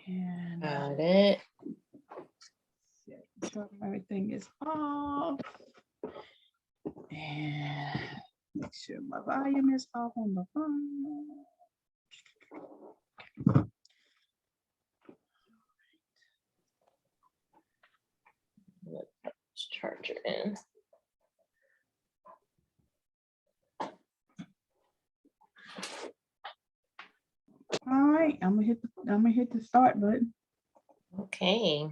And got it. Everything is off. And make sure my volume is off on the phone. Let's put this charger in. All right, I'm gonna hit the start button. Okay.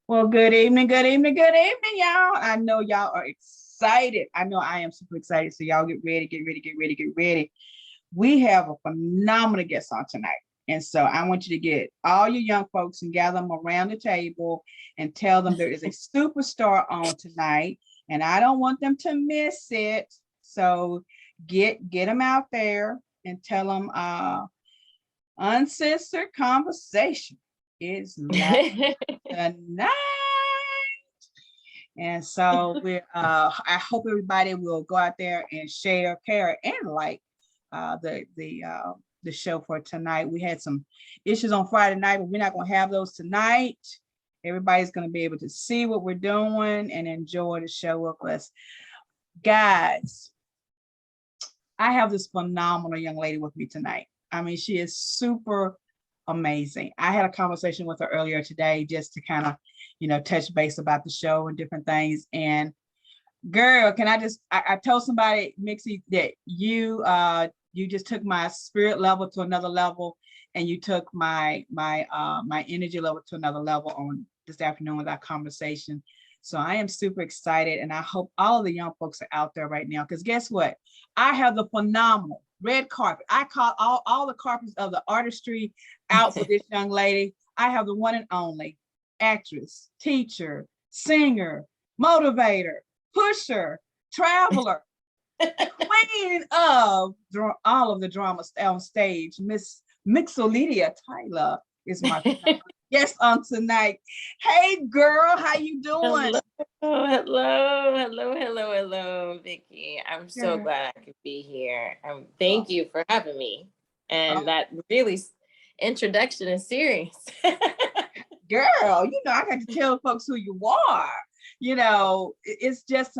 Well, good evening, y'all. I know y'all are excited. I know I am super excited. So y'all get ready. We have a phenomenal guest on tonight. And so I want you to get all your young folks and gather them around the table and tell them there is a superstar on tonight. And I don't want them to miss it. So get them out there and tell them Uncensored Conversation is live tonight. And so I hope everybody will go out there and share, care, and like the show for tonight. We had some issues on Friday night, but we're not going to have those tonight. Everybody's going to be able to see what we're doing and enjoy the show with us. Guys, I have this phenomenal young lady with me tonight. I mean, she is super amazing. I had a conversation with her earlier today just to kind of, touch base about the show and different things. And girl, can I told somebody, Myxy, that you just took my spirit level to another level, and you took my energy level to another level on this afternoon with our conversation. So I am super excited, and I hope all of the young folks are out there right now, because guess what? I have the phenomenal red carpet. I call all the carpets of the artistry out for this young lady. I have the one and only actress, teacher, singer, motivator, pusher, traveler, queen of all of the drama on stage, Miss Myxolydia Tyler is my guest on tonight. Hey girl, how you doing? Hello, Vicky. I'm so glad I could be here. Thank you for having me. And that really introduction is serious. Girl, I got to tell folks who you are. It's just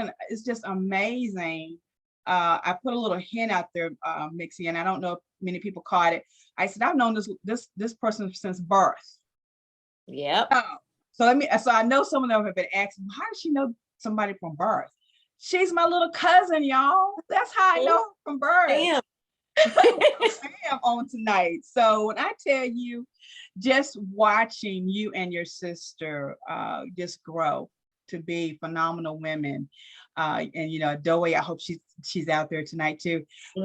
amazing. I put a little hint out there, Myxy, and I don't know if many people caught it. I said, I've known this person since birth. Yep. So I know some of them have been asking, how does she know somebody from birth? She's my little cousin, y'all. That's how I know her from birth. Damn. Sam on tonight. So when I tell you, just watching you and your sister just grow to be phenomenal women, and Doe, I hope she's out there tonight too. You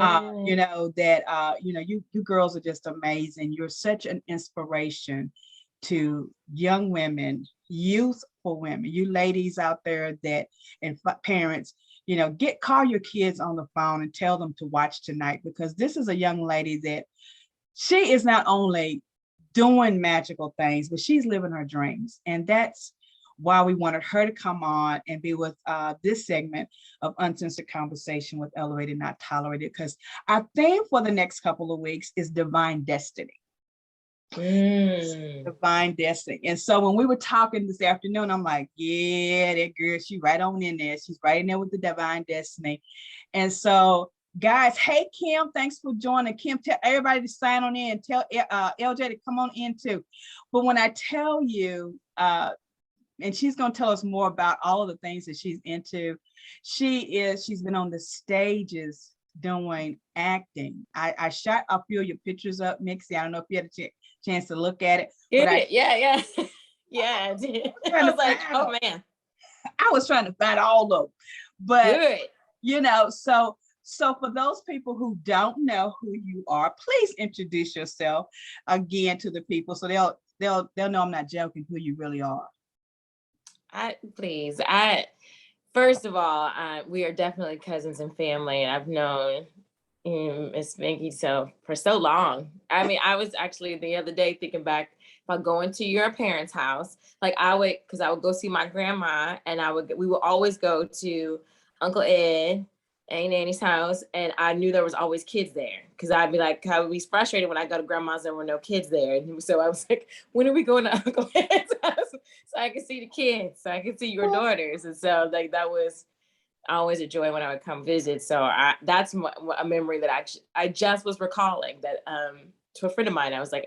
girls are just amazing. You're such an inspiration to young women, youthful women, you ladies out there and parents. Call your kids on the phone and tell them to watch tonight, because this is a young lady that she is not only doing magical things, but she's living her dreams. And that's why we wanted her to come on and be with this segment of Uncensored Conversation with Elevated Not Tolerated, because our theme for the next couple of weeks is divine destiny. Divine destiny. And so when we were talking this afternoon, I'm like, yeah, that girl, she right on in there. She's right in there with the divine destiny. And so guys, hey Kim, thanks for joining. Kim, tell everybody to sign on in, tell LJ to come on in too. But when I tell you, and she's going to tell us more about all of the things that she's into, she's been on the stages doing acting. I shot a few of your pictures up, Myxy. I don't know if you had a chance to look at it. Yeah, I did. I was like, oh man. I was trying to find all of them. But good. So for those people who don't know who you are, please introduce yourself again to the people, so they'll know I'm not joking, who you really are. First of all, we are definitely cousins and family, and I've known Miss Maggie for so long. I mean, I was actually the other day thinking back by going to your parents' house. Like I would go see my grandma, and we would always go to Uncle Ed and Nanny's house, and I knew there was always kids there, because I would be frustrated when I go to grandma's and there were no kids there. And so I was like, when are we going to Uncle Ed's house so I can see the kids, so I can see your daughters? And so like that was always a joy when I would come visit. So that's a memory that I just was recalling, that to a friend of mine. I was like,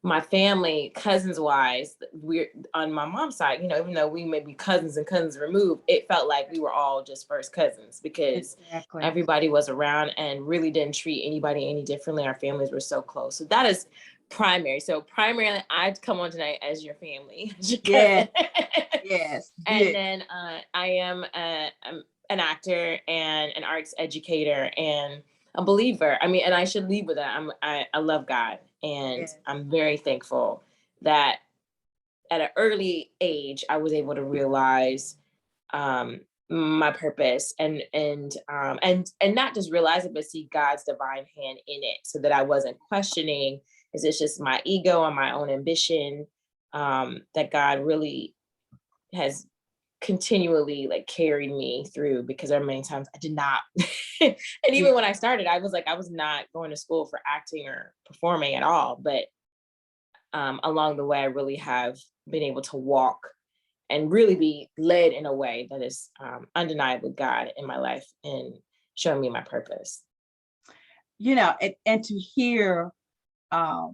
my family, cousins wise, we're on my mom's side, even though we may be cousins and cousins removed, it felt like we were all just first cousins, because everybody was around and really didn't treat anybody any differently. Our families were so close. So that is primary. So primarily, I'd come on tonight as your family. Yes. Yes. And then I am an actor and an arts educator and a believer. I mean, and I should leave with that. I love God, and I'm very thankful that at an early age I was able to realize my purpose, and not just realize it, but see God's divine hand in it, so that I wasn't questioning, is this just my ego and my own ambition? That God really has continually like carried me through, because there are many times I did not. And even when I started, I was not going to school for acting or performing at all. But along the way, I really have been able to walk and really be led in a way that is undeniably God in my life and showing me my purpose. And to hear a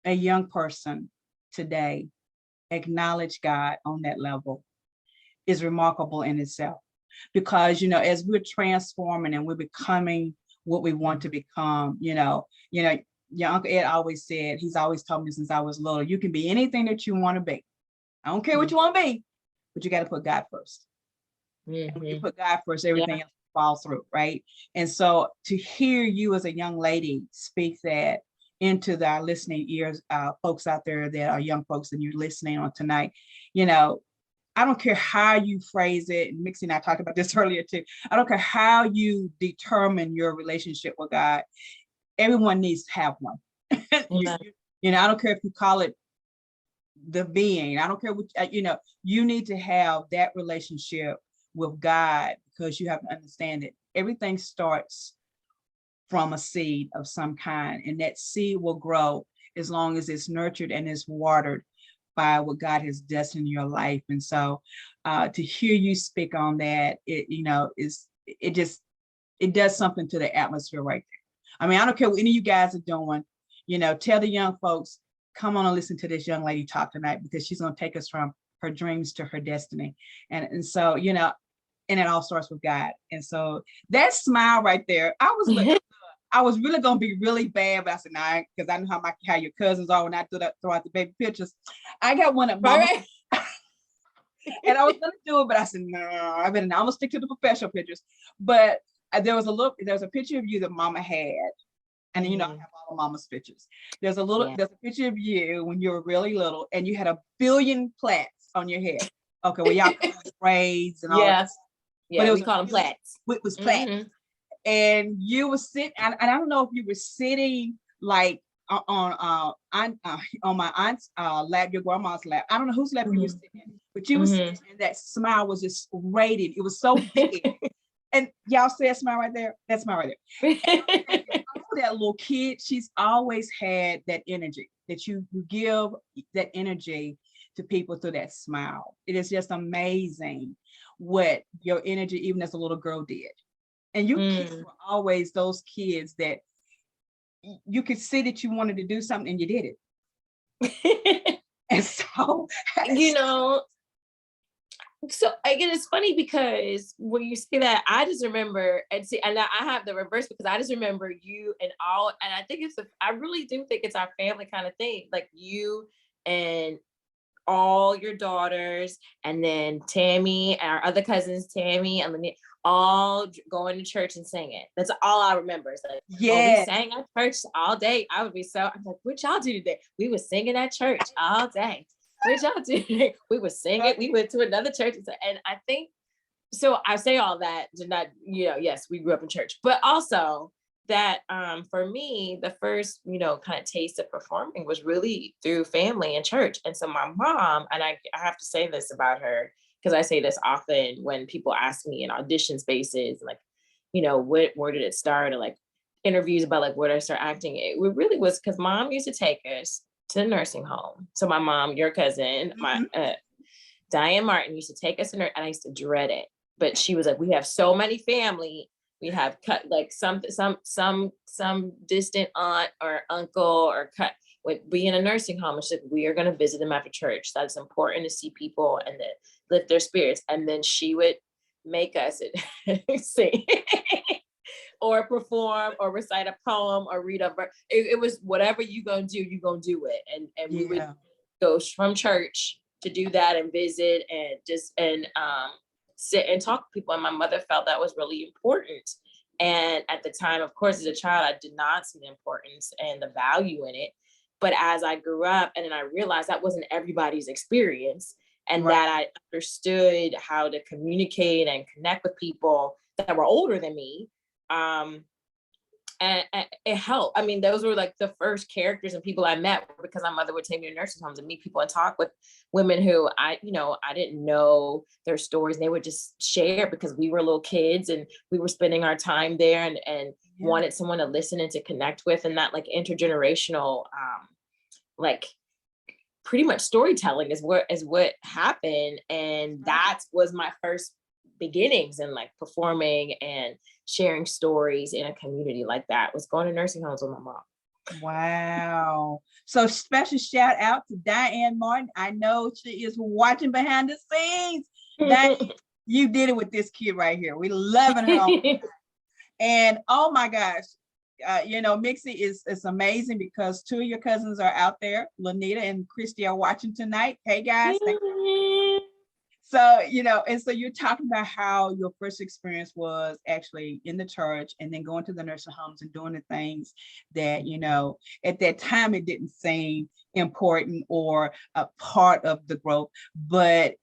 young person today acknowledge God on that level is remarkable in itself, because as we're transforming and we're becoming what we want to become, your Uncle Ed always said, he's always told me since I was little, you can be anything that you want to be. I don't care what you want to be, but you got to put God first. And when you put God first, everything else falls through, right? And so to hear you as a young lady speak that into our listening ears, folks out there that are young folks and you're listening on tonight, I don't care how you phrase it, and Myxie and I talked about this earlier too. I don't care how you determine your relationship with God. Everyone needs to have one. I don't care if you call it the being. I don't care what, you need to have that relationship with God, because you have to understand that everything starts from a seed of some kind, and that seed will grow as long as it's nurtured and it's watered by what God has destined in your life. And so to hear you speak on that, it does something to the atmosphere right there. I mean, I don't care what any of you guys are doing, tell the young folks, come on and listen to this young lady talk tonight, because she's going to take us from her dreams to her destiny. And so, and it all starts with God. And so that smile right there, I was really gonna be really bad, but I said, nah, because I know how your cousins are when I throw out the baby pictures. I got one of mama, and I was gonna do it, but I said, no, I'm gonna stick to the professional pictures. But there was a picture of you that mama had, and I have all of mama's pictures. There's a picture of you when you were really little, and you had 1 billion plaits on your head. Okay, well, y'all call them braids and all that. Yeah, we call them plaits. It was plaits. And you were sitting, and I don't know if you were sitting like on my aunt's lap, your grandma's lap. I don't know whose lap you were sitting in, but you were sitting, and that smile was just radiant. It was so big. And y'all see that smile right there? That smile right there. That little kid, she's always had that energy that you give that energy to people through that smile. It is just amazing what your energy, even as a little girl, did. And you kids were always those kids that you could see that you wanted to do something and you did it. And so, so again, it's funny because when you say that, I just remember, and I have the reverse, because I just remember you and I think I really do think it's our family kind of thing. Like you and all your daughters, and then Tammy and our other cousins, Tammy and Lynette, all going to church and singing. That's all I remember. It's like, we sang at church all day. I'm like, what y'all do today? We were singing at church all day. What y'all do today? We were singing. We went to another church. And I think, so I say all that to not, yes, we grew up in church, but also that for me, the first, kind of taste of performing was really through family and church. And so my mom, and I have to say this about her, because I say this often when people ask me in audition spaces, like, where did it start? Or like interviews about like where did I start acting? It really was because mom used to take us to the nursing home. So my mom, your cousin, my Diane Martin used to take us in her, and I used to dread it. But she was like, we have so many family. We have cut like some distant aunt or uncle or cut would be in a nursing home. She's like, we are going to visit them after church. That's important to see people and to lift their spirits. And then she would make us sing or perform or recite a poem or read a verse. It was whatever you gonna do, you gonna do it. And we would go from church to do that and visit and just sit and talk to people. And my mother felt that was really important. And at the time, of course, as a child, I did not see the importance and the value in it. But as I grew up and then I realized that wasn't everybody's experience, and that I understood how to communicate and connect with people that were older than me. And it helped. I mean, those were like the first characters and people I met, because my mother would take me to nursing homes and meet people and talk with women who I didn't know their stories. And they would just share because we were little kids and we were spending our time there and wanted someone to listen and to connect with. And that like intergenerational, like pretty much storytelling is what happened. And that was my first beginnings in like performing and sharing stories in a community like that, was going to nursing homes with my mom. Wow. So special shout out to Diane Martin. I know she is watching behind the scenes. Diane, you did it with this kid right here. We're loving her. And oh my gosh, Myxy is amazing because two of your cousins are out there. Lanita and Christy are watching tonight. Hey guys. So, and so you're talking about how your first experience was actually in the church and then going to the nursing homes and doing the things that, at that time it didn't seem important or a part of the growth, but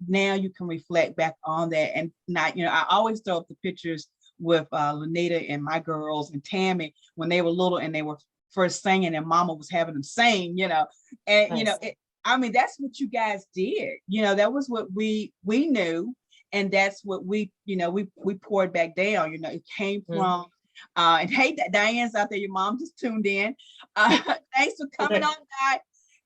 now you can reflect back on that. And not, I always throw up the pictures with Lanita and my girls and Tammy when they were little and they were first singing and mama was having them sing, and nice. I mean, that's what you guys did. That was what we knew. And that's what we poured back down. It came from, and hey, Diane's out there. Your mom just tuned in. Thanks for coming on,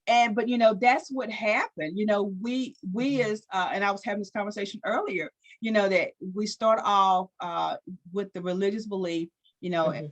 guys. But, that's what happened. We as, and I was having this conversation earlier, that we start off with the religious belief,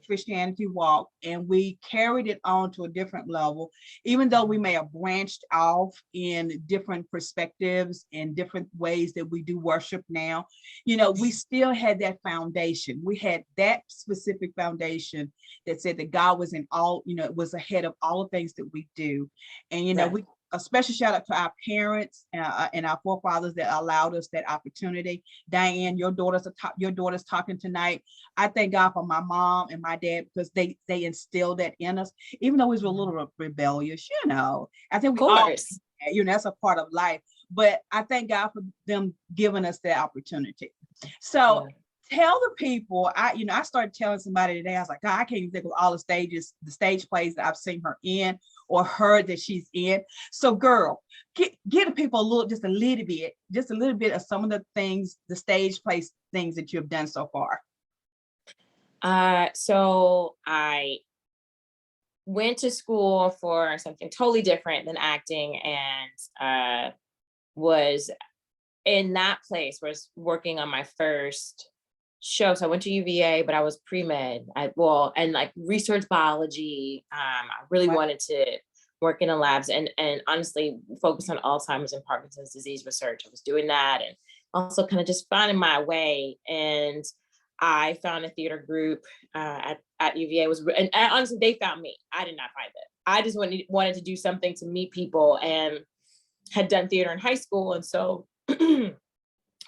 Christianity walk, and we carried it on to a different level, even though we may have branched off in different perspectives and different ways that we do worship now. We still had that foundation. We had that specific foundation that said that God was in all, was ahead of all the things that we do. And, we a special shout out to our parents and our forefathers that allowed us that opportunity. Diane, your daughter's talking tonight. I thank God for my mom and my dad because they instilled that in us, even though we were a little rebellious. I think we all, that's a part of life. But I thank God for them giving us that opportunity. So. Tell the people, I started telling somebody today, I was like, God, I can't even think of all the stage plays that I've seen her in or heard that she's in. So girl, give the people just a little bit of some of the things, the stage plays things that you have done so far. So I went to school for something totally different than acting and was in that place, was working on my first show. So I went to UVA, but I was pre-med and like research biology. I really wanted to work in the labs and honestly focus on Alzheimer's and Parkinson's disease research. I was doing that and also kind of just finding my way. And I found a theater group at UVA and honestly, they found me. I did not find it. I just wanted to do something to meet people and had done theater in high school. And so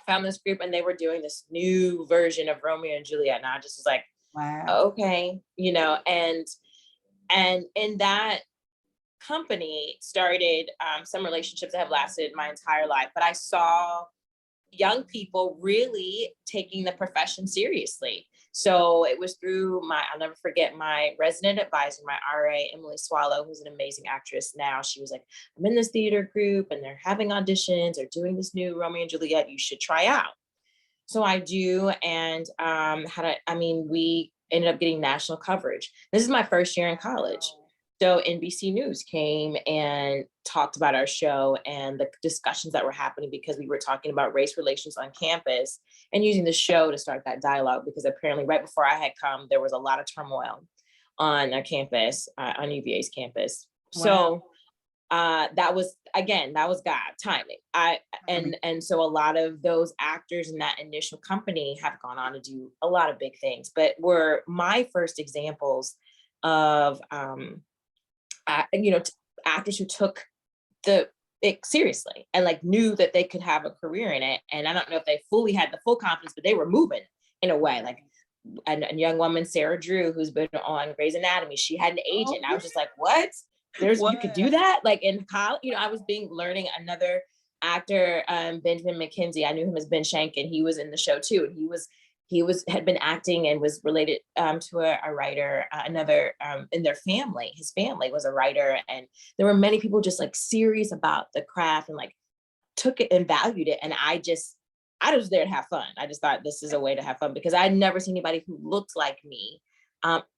found this group and they were doing this new version of Romeo and Juliet. And I just was like, wow, okay, and in that company started some relationships that have lasted my entire life. But I saw young people really taking the profession seriously. So it was through I'll never forget my resident advisor, my RA, Emily Swallow, who's an amazing actress now. She was like, I'm in this theater group and they're having auditions. They're doing this new Romeo and Juliet. You should try out. So I do. And we ended up getting national coverage. This is my first year in college. So NBC News came and talked about our show and the discussions that were happening, because we were talking about race relations on campus and using the show to start that dialogue, because apparently right before I had come, there was a lot of turmoil on our campus, on UVA's campus. Wow. So that was God timing. And so a lot of those actors in that initial company have gone on to do a lot of big things, but were my first examples of actors who took it seriously and like knew that they could have a career in it. And I don't know if they fully had the full confidence, but they were moving in a way. Like a young woman, Sarah Drew, who's been on Grey's Anatomy, she had an agent. I was just like, what? You could do that? Like in college, I was learning another actor, Benjamin McKenzie. I knew him as Ben Shankin. He was in the show too. And had been acting and was related to a writer, another in their family. His family was a writer, and there were many people just like serious about the craft and like took it and valued it. And I was there to have fun. I just thought this is a way to have fun, because I'd never seen anybody who looked like me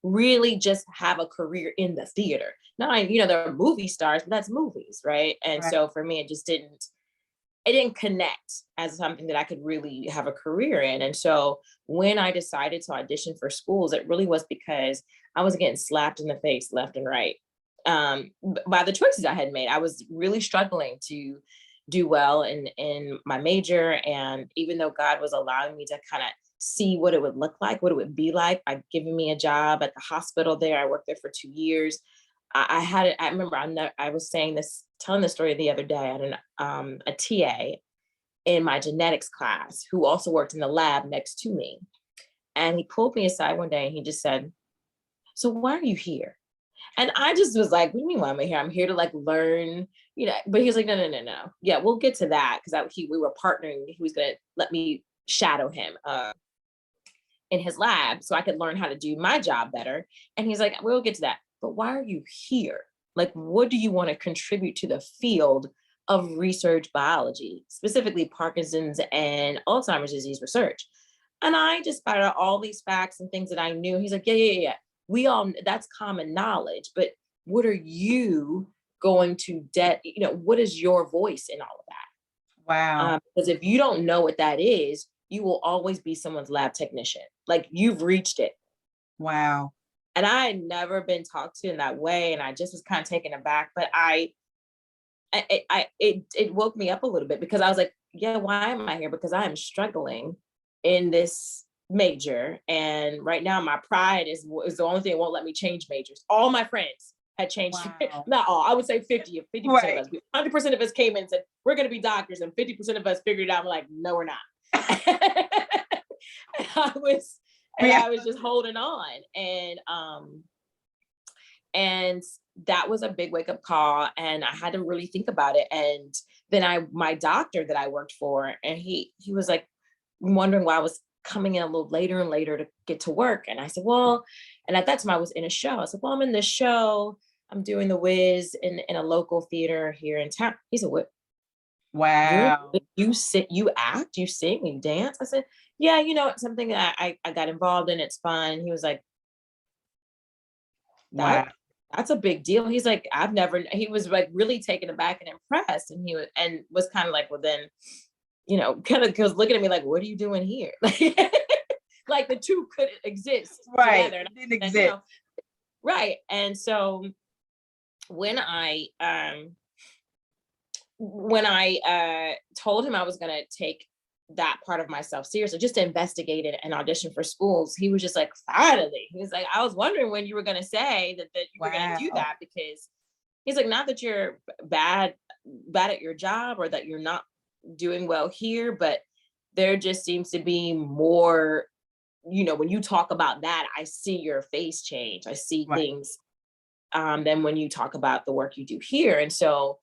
really just have a career in the theater. Now, there are movie stars, but that's movies, right? And so for me, it didn't connect as something that I could really have a career in. And so when I decided to audition for schools, it really was because I was getting slapped in the face left and right by the choices I had made. I was really struggling to do well in my major. And even though God was allowing me to kind of see what it would look like, what it would be like by giving me a job at the hospital there, I worked there for 2 years. I remember I was telling this story the other day. I had a TA in my genetics class who also worked in the lab next to me. And he pulled me aside one day and he just said, so why are you here? And I just was like, what do you mean why am I here? I'm here to like learn, but he was like, no. Yeah, we'll get to that. Because we were partnering. He was going to let me shadow him in his lab so I could learn how to do my job better. And he's like, we'll get to that. But why are you here? Like, what do you want to contribute to the field of research biology, specifically Parkinson's and Alzheimer's disease research? And I just found out all these facts and things that I knew. He's like, yeah. That's common knowledge, but what are you going to what is your voice in all of that? Wow. Because if you don't know what that is, you will always be someone's lab technician. Like you've reached it. Wow. And I had never been talked to in that way. And I just was kind of taken aback, but it woke me up a little bit, because I was like, yeah, why am I here? Because I am struggling in this major. And right now my pride is the only thing that won't let me change majors. All my friends had changed. Wow. Not all, I would say 50% right. of us. 100% of us came in and said, we're going to be doctors. And 50% of us figured it out. We're like, no, we're not. I was just holding on. And that was a big wake up call. And I had to really think about it. And then my doctor that I worked for, and he was like wondering why I was coming in a little later and later to get to work. And I said, well, and at that time I was in a show. I said, well, I'm in this show. I'm doing the Wiz in a local theater here in town. He said, what? Wow. You act, you sing, you dance? I said, yeah, it's something that I got involved in. It's fun. He was like, wow, that's a big deal. He's like, he was like really taken aback and impressed. And he was kind of like, well then, kind of was looking at me like, what are you doing here? Like the two couldn't exist right. together. It didn't exist. Right. And so when I told him I was going to take that part of myself seriously, just to investigate it and audition for schools, he was just like, finally. He was like, I was wondering when you were going to say that you were going to do that, because he's like, not that you're bad at your job or that you're not doing well here, but there just seems to be more, when you talk about that, I see your face change. I see things than when you talk about the work you do here. And so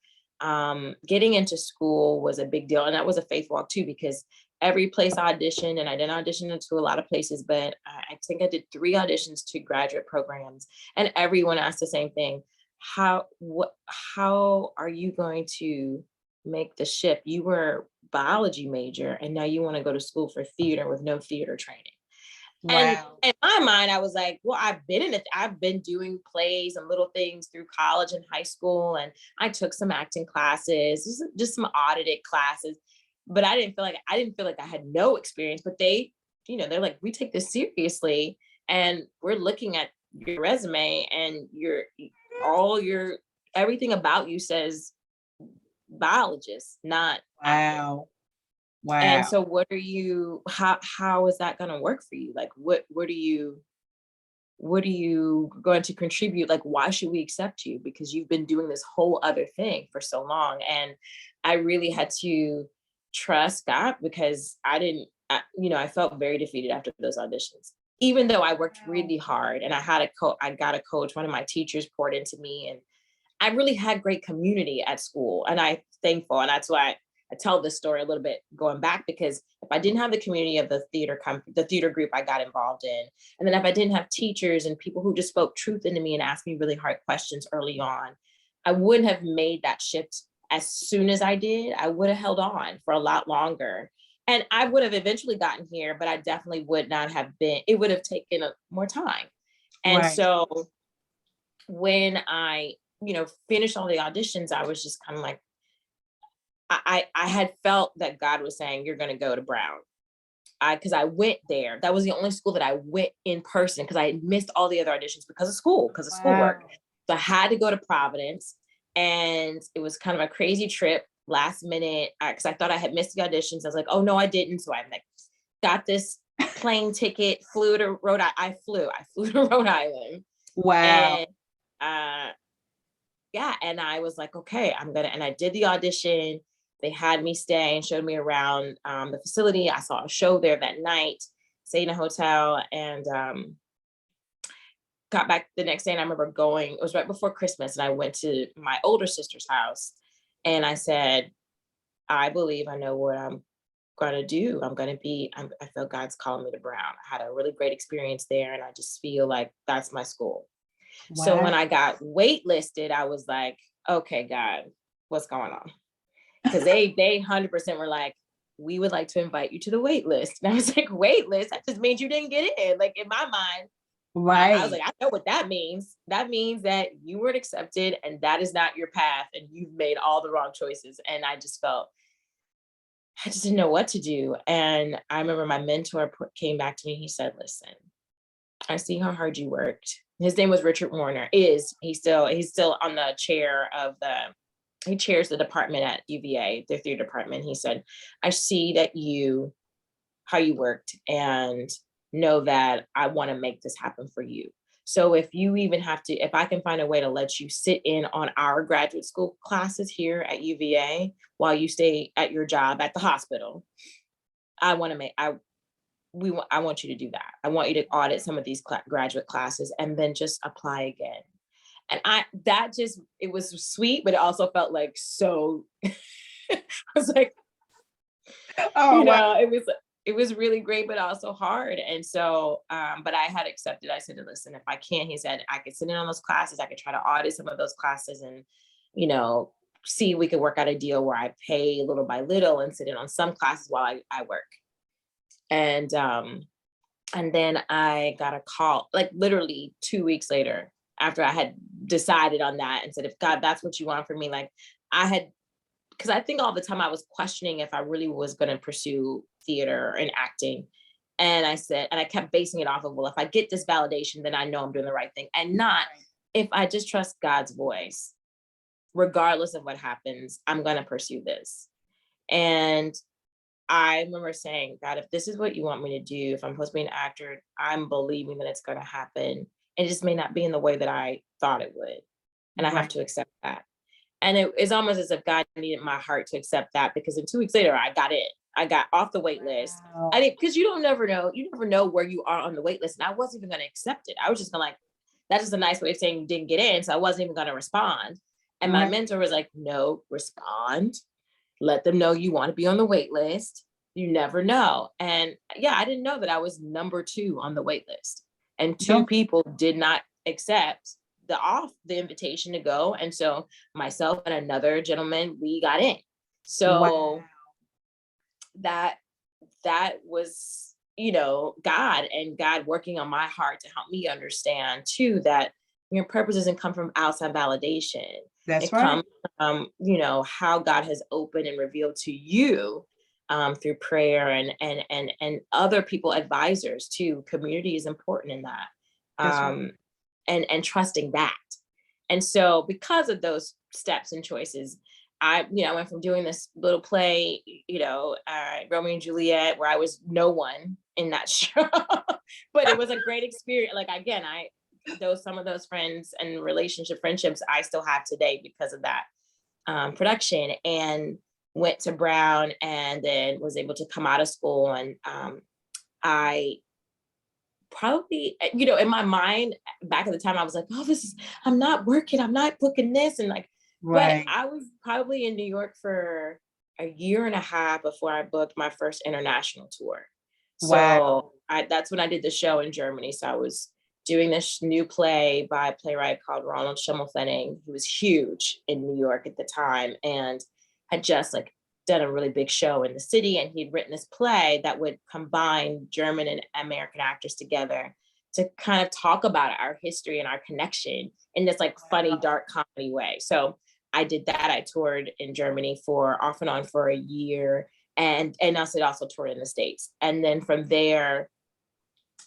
getting into school was a big deal. And that was a faith walk too, because every place I auditioned, and I didn't audition into a lot of places, but I think I did 3 auditions to graduate programs, and everyone asked the same thing. How are you going to make the shift? You were a biology major and now you want to go to school for theater with no theater training. And Wow. in my mind, I was like, well, I've been doing plays and little things through college and high school. And I took some acting classes, just some audited classes, but I didn't feel like I had no experience. But they're like, we take this seriously, and we're looking at your resume, and your everything about you says biologist, not actor. Wow. And Wow. so how is that going to work for you? Like, what are you going to contribute? Like, why should we accept you? Because you've been doing this whole other thing for so long. And I really had to trust God, because I felt very defeated after those auditions, even though I worked Wow. really hard, and I got a coach. One of my teachers poured into me, and I really had great community at school, and I'm thankful. And that's why I tell this story a little bit going back, because if I didn't have the community of the theater group I got involved in, and then if I didn't have teachers and people who just spoke truth into me and asked me really hard questions early on, I wouldn't have made that shift as soon as I did. I would have held on for a lot longer. And I would have eventually gotten here, but I definitely would not have been, it would have taken more time. And Right. so when I, finished all the auditions, I was just kind of like, I had felt that God was saying, you're going to go to Brown. Because I went there. That was the only school that I went in person, because I had missed all the other auditions because of schoolwork. Wow. So I had to go to Providence, and it was kind of a crazy trip last minute, because I thought I had missed the auditions. I was like, oh no, I didn't. So I like got this plane ticket, flew to Rhode Island. I flew to Rhode Island. Wow. And yeah, and I was like, okay, and I did the audition. They had me stay and showed me around the facility. I saw a show there that night, stayed in a hotel, and got back the next day. And I remember it was right before Christmas, and I went to my older sister's house, and I said, I believe I know what I'm going to do. I feel God's calling me to Brown. I had a really great experience there, and I just feel like that's my school. So when Wow. I got waitlisted, I was like, okay, God, what's going on? Because they 100% were like, we would like to invite you to the wait list. And I was like, wait list? That just means you didn't get in. Like, in my mind, I was Right. like, I know what that means. That means that you weren't accepted, and that is not your path, and you've made all the wrong choices. And I just didn't know what to do. And I remember my mentor came back to me. He said, listen, I see how hard you worked. His name was Richard Warner. He's still on the chair of he chairs the department at UVA, the theater department. He said, I see how you worked, and know that I want to make this happen for you. So if I can find a way to let you sit in on our graduate school classes here at UVA while you stay at your job at the hospital, I want you to do that. I want you to audit some of these graduate classes and then just apply again. And it was sweet, but it also felt like so, I was like, Oh, wow. it was really great, but also hard. And so, but I had accepted. I said, listen, if I can't, he said, I could sit in on those classes. I could try to audit some of those classes, and, see if we could work out a deal where I pay little by little and sit in on some classes while I work. And then I got a call, like literally 2 weeks later, after I had decided on that, and said, if God, that's what you want for me, like because I think all the time I was questioning if I really was going to pursue theater and acting. And I kept basing it off of, well, if I get this validation, then I know I'm doing the right thing, and not if I just trust God's voice, regardless of what happens, I'm going to pursue this. And I remember saying, God, if this is what you want me to do, if I'm supposed to be an actor, I'm believing that it's going to happen. It just may not be in the way that I thought it would. And I have Right. to accept that. And it's almost as if God needed my heart to accept that, because in 2 weeks later, I got in. I got off the wait list. Wow. Because you never know where you are on the wait list. And I wasn't even going to accept it. I was just going to that's just a nice way of saying you didn't get in. So I wasn't even going to respond. And my mentor was like, no, respond. Let them know you want to be on the wait list. You never know. And yeah, I didn't know that I was number 2 on the wait list. And 2 people did not accept the invitation to go. And so myself and another gentleman, we got in. So that was, God, and God working on my heart to help me understand too, that your purpose doesn't come from outside validation. It comes from, how God has opened and revealed to you through prayer and other people, advisors too. Community is important in that. And trusting that. And so because of those steps and choices, I went from doing this little play, Romeo and Juliet, where I was no one in that show, but it was a great experience. Like, again, some of those friends and friendships I still have today because of that production, and went to Brown, and then was able to come out of school. And I probably, in my mind back at the time, I was like, oh, I'm not working, I'm not booking this. And like, but I was probably in New York for a year and a half before I booked my first international tour. So that's when I did the show in Germany. So I was doing this new play by a playwright called Ronald Schimmelfennig, who was huge in New York at the time, and had just like done a really big show in the city. And he'd written this play that would combine German and American actors together to kind of talk about our history and our connection in this like funny, dark comedy way. So I did that. I toured in Germany off and on for a year, and also toured in the States. And then from there,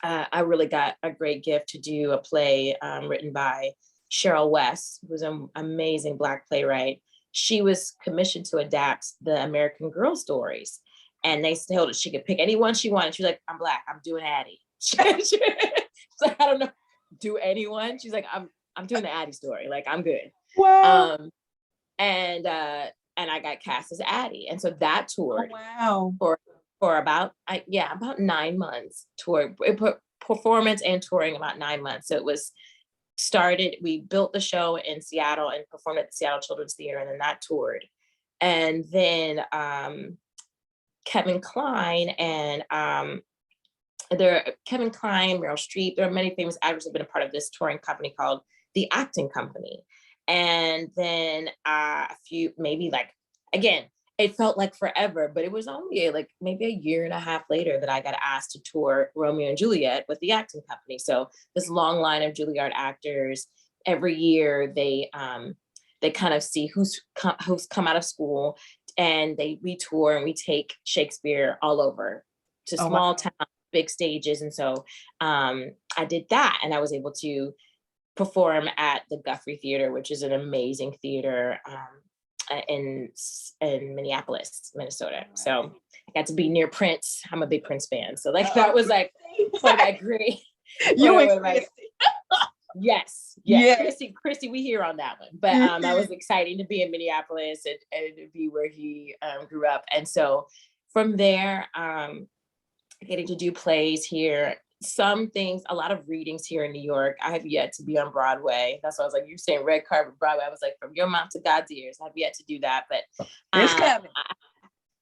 I really got a great gift to do a play written by Cheryl West, who's an amazing Black playwright. She was commissioned to adapt the American Girl stories, and they told her she could pick anyone she wanted. She was like, I'm Black, I'm doing Addie. She's like, I don't know, do anyone. She's like, I'm doing the Addie story. Like, I'm good. Wow. And I got cast as Addie. And so that toured for about 9 months. Performance and touring about 9 months. So it was we built the show in Seattle and performed at the Seattle Children's Theater, and then that toured. And then Kevin Kline and Kevin Kline, Meryl Streep, there are many famous actors who have been a part of this touring company called The Acting Company. And then it felt like forever, but it was only like maybe a year and a half later that I got asked to tour Romeo and Juliet with the acting company. So this long line of Juilliard actors, every year they kind of see who's come out of school, and we tour and we take Shakespeare all over to small towns, big stages. And so I did that, and I was able to perform at the Guthrie Theater, which is an amazing theater in Minneapolis, Minnesota. So I got to be near Prince. I'm a big Prince fan. So like that was like great. You and Christy. Yes. Christy, we hear on that one. But that was exciting to be in Minneapolis and to be where he grew up. And so from there, getting to do plays here, some things, a lot of readings here in New York. I have yet to be on Broadway. That's why I was like, you're saying red carpet Broadway. I was like, from your mouth to God's ears. I have yet to do that, but it's coming.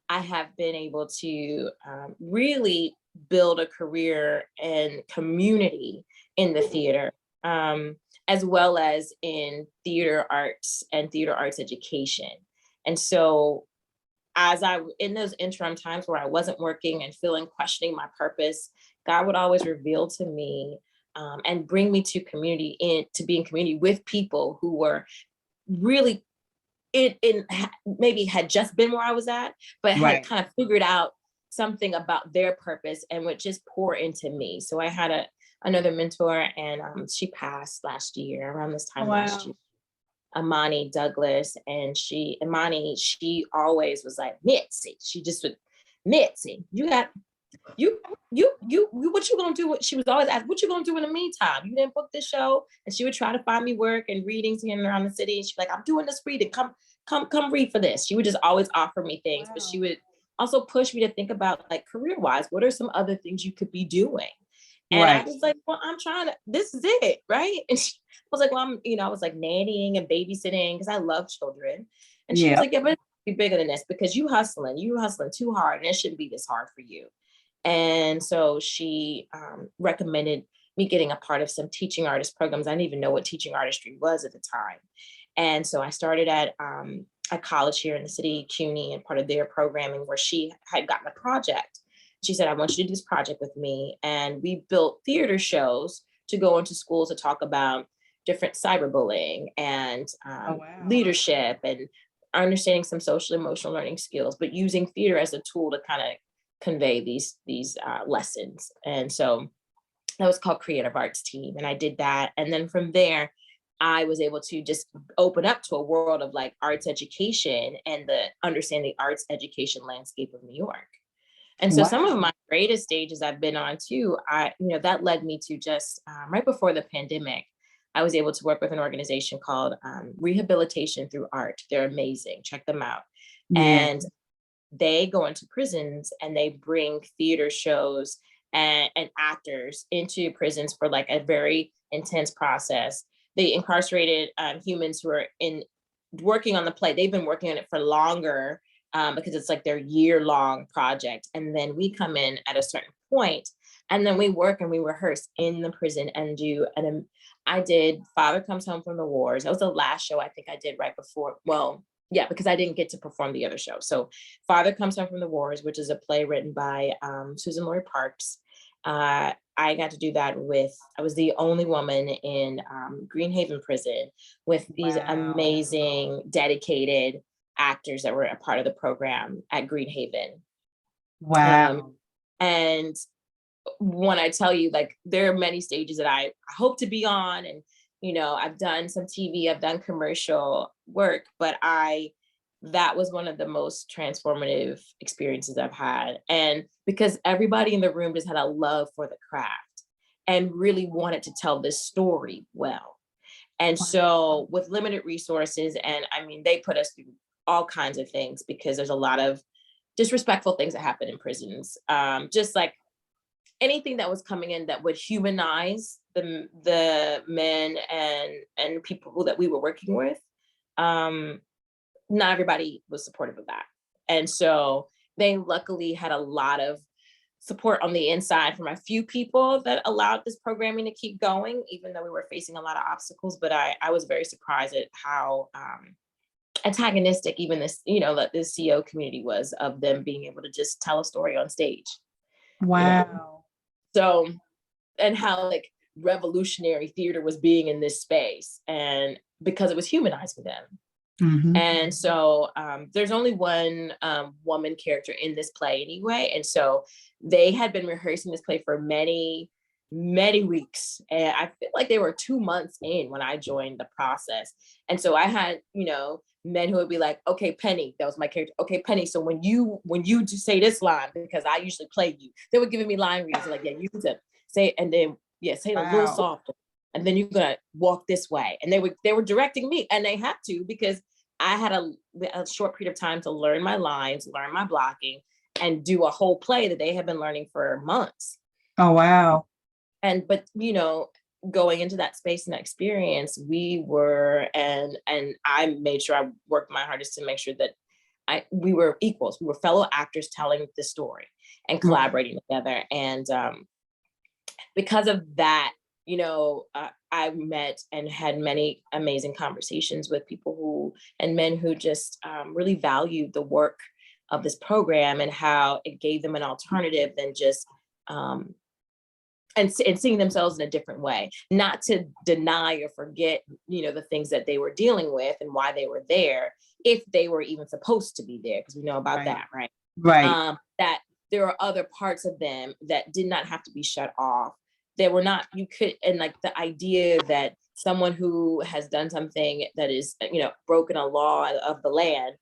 I have been able to really build a career and community in the theater, as well as in theater arts and theater arts education. And so in those interim times where I wasn't working and questioning my purpose, God would always reveal to me and bring me to to be in community with people who were really maybe had just been where I was at, but had kind of figured out something about their purpose and would just pour into me. So I had another mentor, and she passed last year around this time last year. Amani Douglas, and she always was like, Mitzi. She just would, Mitzi, what you gonna do? She was always asked, what you gonna do in the meantime? You didn't book this show. And she would try to find me work and readings here and around the city. And she'd be like, I'm doing this reading. Come read for this. She would just always offer me things, but she would also push me to think about, like, career-wise, what are some other things you could be doing? And I Right. was like, well, I'm trying to, this is it, right? And she was like, well, I was like nannying and babysitting because I love children. And she was Yeah. like, yeah, but it's be bigger than this because you hustling too hard and it shouldn't be this hard for you. And so she recommended me getting a part of some teaching artist programs. I didn't even know what teaching artistry was at the time. And so I started at a college here in the city, CUNY, and part of their programming where she had gotten a project. She said, I want you to do this project with me. And we built theater shows to go into schools to talk about different cyberbullying and Oh, wow. leadership and understanding some social emotional learning skills, but using theater as a tool to kind of convey these lessons. And so that was called Creative Arts Team. And I did that. And then from there, I was able to just open up to a world of like arts education and the understanding arts education landscape of New York. And so some of Wow. my greatest stages I've been on too, that led me to just right before the pandemic, I was able to work with an organization called Rehabilitation Through Art. They're amazing. Check them out. Yeah. And they go into prisons and they bring theater shows and actors into prisons for like a very intense process. They incarcerated humans who are in working on the play. They've been working on it for longer because it's like their year-long project. And then we come in at a certain point, and then we work and we rehearse in the prison and do. And I did Father Comes Home from the Wars. That was the last show I think I did right before. Well, yeah, because I didn't get to perform the other show. So Father Comes Home from the Wars, which is a play written by Susan Lori Parks. I got to do that I was the only woman in Greenhaven prison with these Wow. amazing, dedicated actors that were a part of the program at Greenhaven. Wow. And when I tell you, like, there are many stages that I hope to be on, and I've done some TV, I've done commercial work, but that was one of the most transformative experiences I've had. And because everybody in the room just had a love for the craft and really wanted to tell this story well. And so with limited resources, and I mean, they put us through all kinds of things because there's a lot of disrespectful things that happen in prisons. Just like anything that was coming in that would humanize the men and people that we were working with. Not everybody was supportive of that. And so they luckily had a lot of support on the inside from a few people that allowed this programming to keep going, even though we were facing a lot of obstacles. But I was very surprised at how antagonistic even that this CO community was of them being able to just tell a story on stage. Wow. So, and how like revolutionary theater was being in this space, and because it was humanizing them. Mm-hmm. And so there's only one woman character in this play anyway. And so they had been rehearsing this play for many, many weeks. And I feel like they were 2 months in when I joined the process. And so I had, men who would be like, okay, Penny, that was my character. Okay, Penny. So when you just say this line, because I usually play you, they were giving me line reads like, yeah, you need to say, and then, say it a little softer. And then you're going to walk this way. And they were directing me, and they had to, because I had a short period of time to learn my lines, learn my blocking, and do a whole play that they had been learning for months. Oh, wow. But going into that space and that experience, we were, and I made sure I worked my hardest to make sure that we were equals. We were fellow actors telling the story and collaborating together. And because of that, I met and had many amazing conversations with people men who just really valued the work of this program and how it gave them an alternative than just and seeing themselves in a different way, not to deny or forget, the things that they were dealing with and why they were there, if they were even supposed to be there, because we know about that, right? Right. That there are other parts of them that did not have to be shut off. They were not, and like the idea that someone who has done something that is, broken a law of the land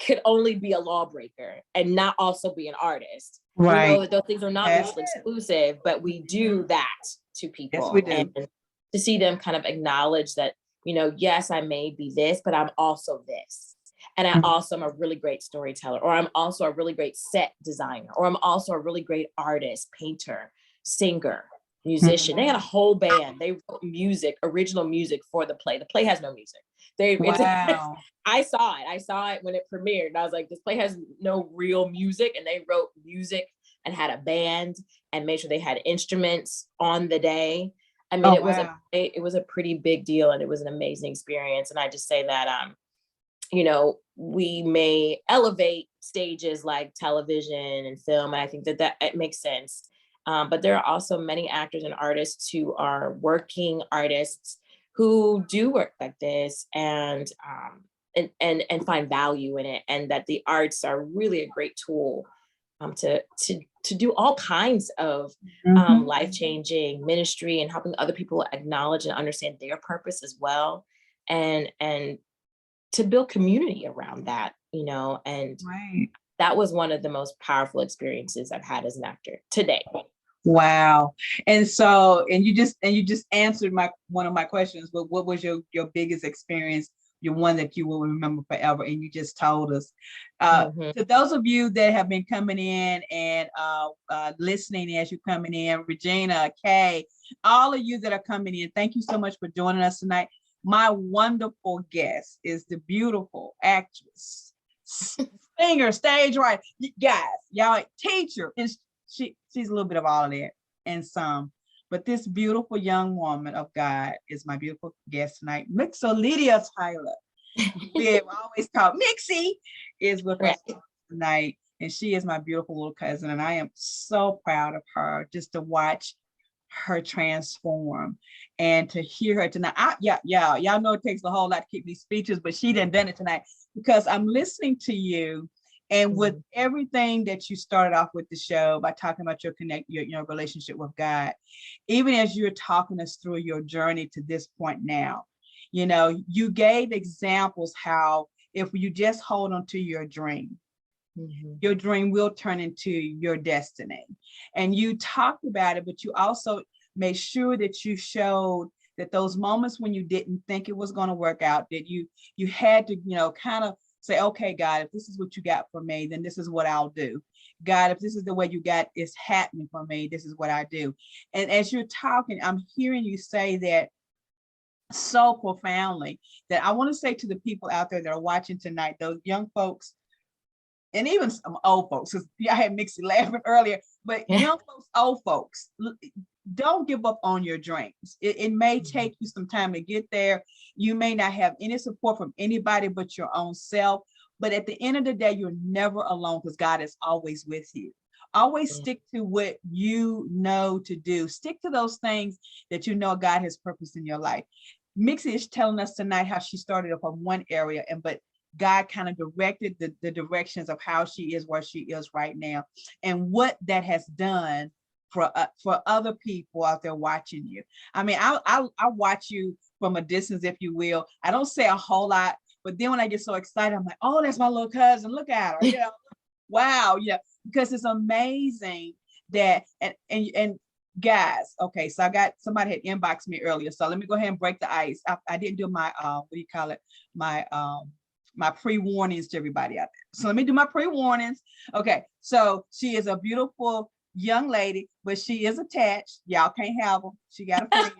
could only be a lawbreaker and not also be an artist. Right. We know that those things are not mutually exclusive, but we do that to people. Yes, we do. And to see them kind of acknowledge that, yes, I may be this, but I'm also this. And I also am a really great storyteller, or I'm also a really great set designer, or I'm also a really great artist, painter, singer, musician. They had a whole band. They wrote music, original music for the play. The play has no music. Wow. I saw it when it premiered. And I was like, this play has no real music. And they wrote music and had a band and made sure they had instruments on the day. I mean, it was a pretty big deal, and it was an amazing experience. And I just say that, we may elevate stages like television and film, and I think that it makes sense. But there are also many actors and artists who are working artists who do work like this and find value in it, and that the arts are really a great tool to do all kinds of life-changing ministry and helping other people acknowledge and understand their purpose as well, and to build community around that, and that was one of the most powerful experiences I've had as an actor today. Wow. And so, and you just answered one of my questions, but what was your biggest experience, your one that you will remember forever? And you just told us. To those of you that have been coming in and listening as you're coming in, Regina, Kay, all of you that are coming in, thank you so much for joining us tonight. My wonderful guest is the beautiful actress, singer, stage writer, guys, y'all, teacher, and she's a little bit of all of that and some, but this beautiful young woman of God is my beautiful guest tonight, Myxolydia Tyler. We have always called Mixie, is with us tonight, and she is my beautiful little cousin, and I am so proud of her just to watch her transform and to hear her tonight. Y'all know it takes a whole lot to keep these speeches, but she done it tonight because I'm listening to you. And with everything that you started off with the show by talking about your relationship with God, even as you're talking us through your journey to this point now, you gave examples how if you just hold on to your dream, your dream will turn into your destiny. And you talked about it, but you also made sure that you showed that those moments when you didn't think it was going to work out, that you had to, kind of say, okay, God, if this is what you got for me, then this is what I'll do. God, if this is the way you got it's happening for me, this is what I do. And as you're talking, I'm hearing you say that so profoundly that I want to say to the people out there that are watching tonight, those young folks, and even some old folks, because I had Mixie laughing earlier, but young folks, old folks, don't give up on your dreams. It may take you some time to get there. You may not have any support from anybody but your own self. But at the end of the day, you're never alone because God is always with you. Always stick to what you know to do. Stick to those things that you know God has purpose in your life. Mixie is telling us tonight how she started up on one area, but God kind of directed the directions of how she is where she is right now, and what that has done for other people out there watching you. I mean, I watch you from a distance, if you will. I don't say a whole lot, but then when I get so excited, I'm like, oh, that's my little cousin. Look at her. Wow. Yeah, because it's amazing that and guys. Okay, so I got somebody had inboxed me earlier, so let me go ahead and break the ice. I didn't do my what do you call it? My pre-warnings to everybody out there. So let me do my pre-warnings. Okay, so she is a beautiful young lady, but she is attached. Y'all can't have her. She got a friend.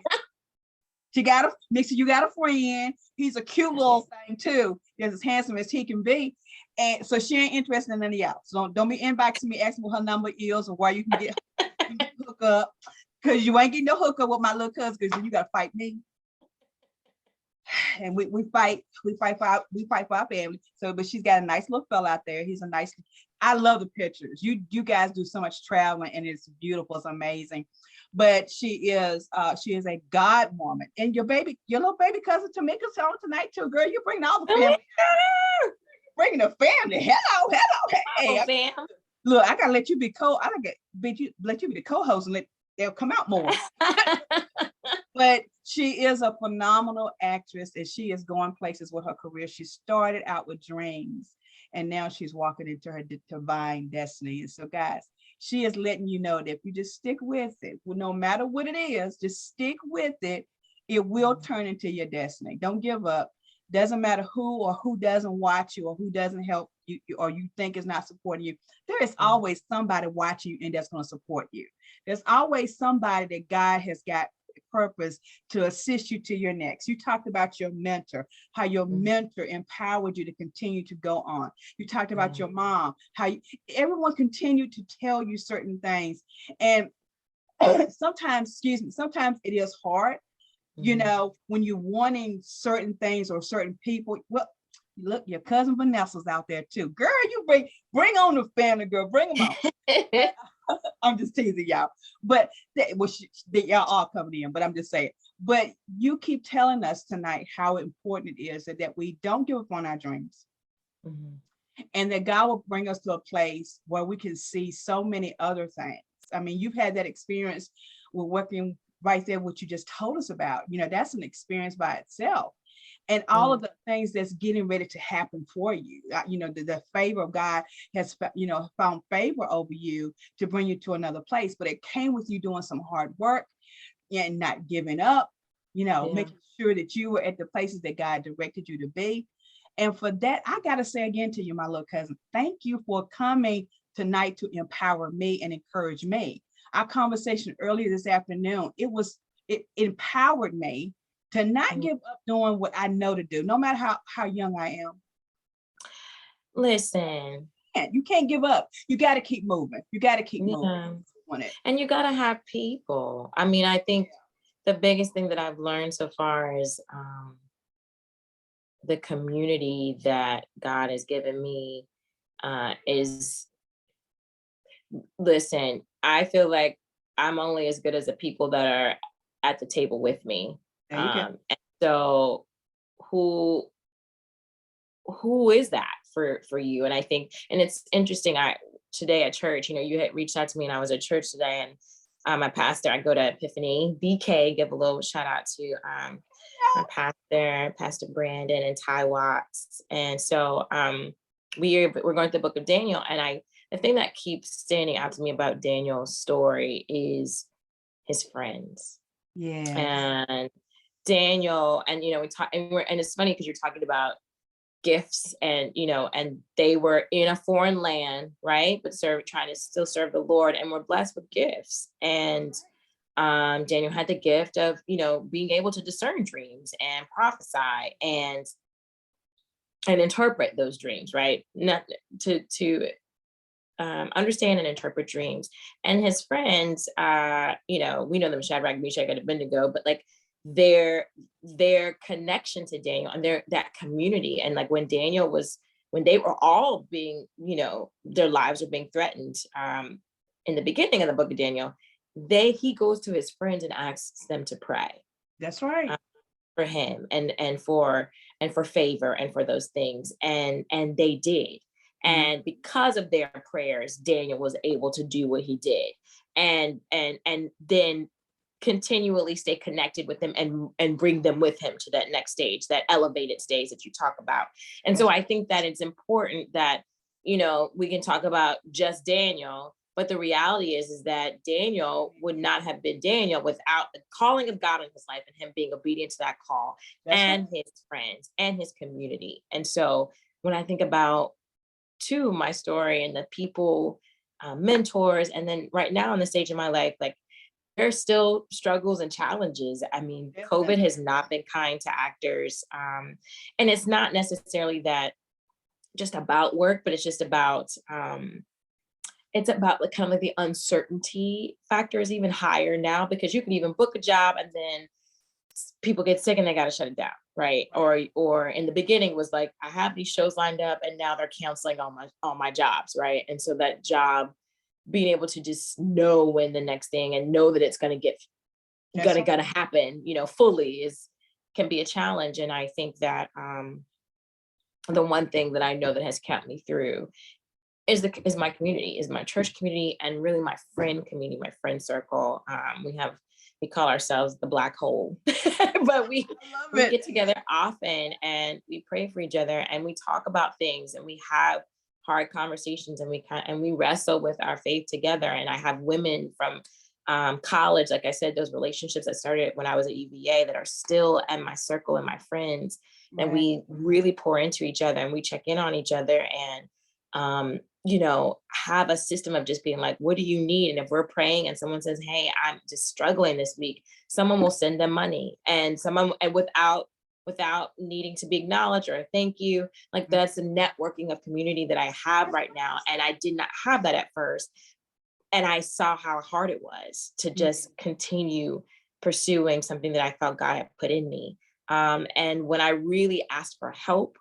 Mixie, you got a friend. He's a cute little thing too. He's as handsome as he can be. And so she ain't interested in any of y'all. So don't be inboxing me asking what her number is or where you can get hook up. Because you ain't getting no hookup with my little cousin, because you gotta fight me. And we fight for our family. So, but she's got a nice little fella out there. I love the pictures. You guys do so much traveling, and it's beautiful. It's amazing. But she is a God woman. And your little baby cousin Tamika's on tonight too, girl. You're bringing all the family. Bringing the family. Hello, hey. Fam. Look, I gotta let you be let you be the co-host, and they'll come out more. But she is a phenomenal actress, and she is going places with her career. She started out with dreams, and now she's walking into her divine destiny. And so, guys, she is letting you know that if you just stick with it, no matter what it is, just stick with it. It will turn into your destiny. Don't give up. Doesn't matter who or who doesn't watch you or who doesn't help you or you think is not supporting you. There is always somebody watching you and that's going to support you. There's always somebody that God has got purpose to assist you to your next. You talked about your mentor, how your mentor empowered you to continue to go on. You talked about your mom, how everyone continued to tell you certain things. And sometimes it is hard, when you're wanting certain things or certain people. Well, look, your cousin Vanessa's out there too. Girl, you bring on the family, girl, bring them on. I'm just teasing y'all, but y'all all coming in, but I'm just saying, but you keep telling us tonight how important it is that we don't give up on our dreams, and that God will bring us to a place where we can see so many other things. I mean, you've had that experience with working right there, what you just told us about. That's an experience by itself. And all of the things that's getting ready to happen for you, the favor of God has, found favor over you to bring you to another place. But it came with you doing some hard work and not giving up, making sure that you were at the places that God directed you to be. And for that, I got to say again to you, my little cousin, thank you for coming tonight to empower me and encourage me. Our conversation earlier this afternoon, it empowered me to not give up doing what I know to do, no matter how young I am. Listen. You can't give up. You got to keep moving. You got to keep moving. And you got to have people. I mean, I think the biggest thing that I've learned so far is the community that God has given me is, listen, I feel like I'm only as good as the people that are at the table with me. And so who is that for you? And I think, and it's interesting, today at church, you had reached out to me and I was at church today, and my pastor, I go to Epiphany, BK, give a little shout out to my pastor, Pastor Brandon and Ty Watts. And so we're going through the book of Daniel, and the thing that keeps standing out to me about Daniel's story is his friends. And Daniel, and we talk, and it's funny because you're talking about gifts, and and they were in a foreign land, right? But trying to still serve the Lord, and we're blessed with gifts. And Daniel had the gift of being able to discern dreams and prophesy and interpret those dreams, right? Not to understand and interpret dreams. And his friends, we know them, Shadrach, Meshach, and Abednego, but like their connection to Daniel and that community, and like when they were all being, their lives were being threatened in the beginning of the book of Daniel, he goes to his friends and asks them to pray. That's right. For him and for favor and for those things, and they did. And because of their prayers, Daniel was able to do what he did, and then continually stay connected with them and bring them with him to that next stage, that elevated stage that you talk about. And so I think that it's important that, we can talk about just Daniel, but the reality is that Daniel would not have been Daniel without the calling of God in his life and him being obedient to that call. That's and right. His friends and his community. And so when I think about too my story and the people, mentors, and then right now in the stage of my life, like there's still struggles and challenges. I mean, COVID has not been kind to actors. And it's not necessarily that just about work, but it's just about, like kind of like the uncertainty factor is even higher now, because you can even book a job and then people get sick and they got to shut it down. Right. Or in the beginning was like, I have these shows lined up and now they're canceling all my jobs. Right. And so that job, being able to just know when the next thing and know that it's going to happen, fully can be a challenge. And I think that the one thing that I know that has kept me through is my community, is my church community, and really my friend community, my friend circle. We call ourselves the Black Hole, but we get together often and we pray for each other and we talk about things and we have hard conversations and we wrestle with our faith together. And I have women from college, like I said, those relationships that started when I was at UVA that are still in my circle and my friends. and we really pour into each other and we check in on each other and, have a system of just being like, what do you need? And if we're praying and someone says, hey, I'm just struggling this week, someone will send them money and without needing to be acknowledged or a thank you. Like that's the networking of community that I have right now. And I did not have that at first. And I saw how hard it was to just continue pursuing something that I felt God had put in me. And when I really asked for help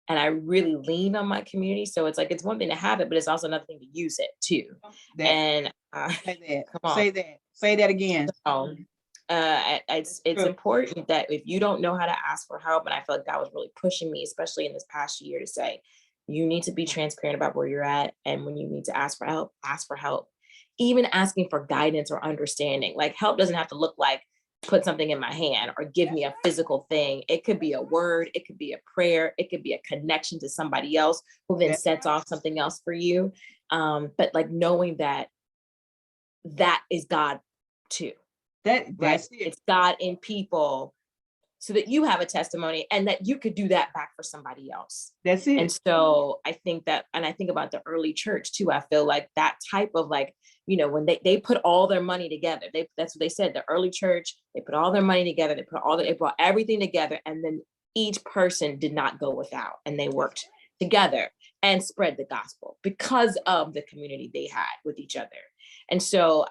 and I really leaned on my community, so it's like, it's one thing to have it, but it's also another thing to use it too. Say that. Come on. Say that again. So, it's important that if you don't know how to ask for help, and I feel like God was really pushing me, especially in this past year, to say, you need to be transparent about where you're at. And when you need to ask for help, ask for help. Even asking for guidance or understanding, like help doesn't have to look like put something in my hand or give me a physical thing. It could be a word, it could be a prayer, it could be a connection to somebody else who then sets off something else for you. But like knowing that is God too. That's it. It's God in people so that you have a testimony and that you could do that back for somebody else. That's it. And so I think that, and I think about the early church too. I feel like that type of like, when they put all their money together, that's what they said, the early church, they put all their money together, they brought everything together. And then each person did not go without, and they worked together and spread the gospel because of the community they had with each other. And so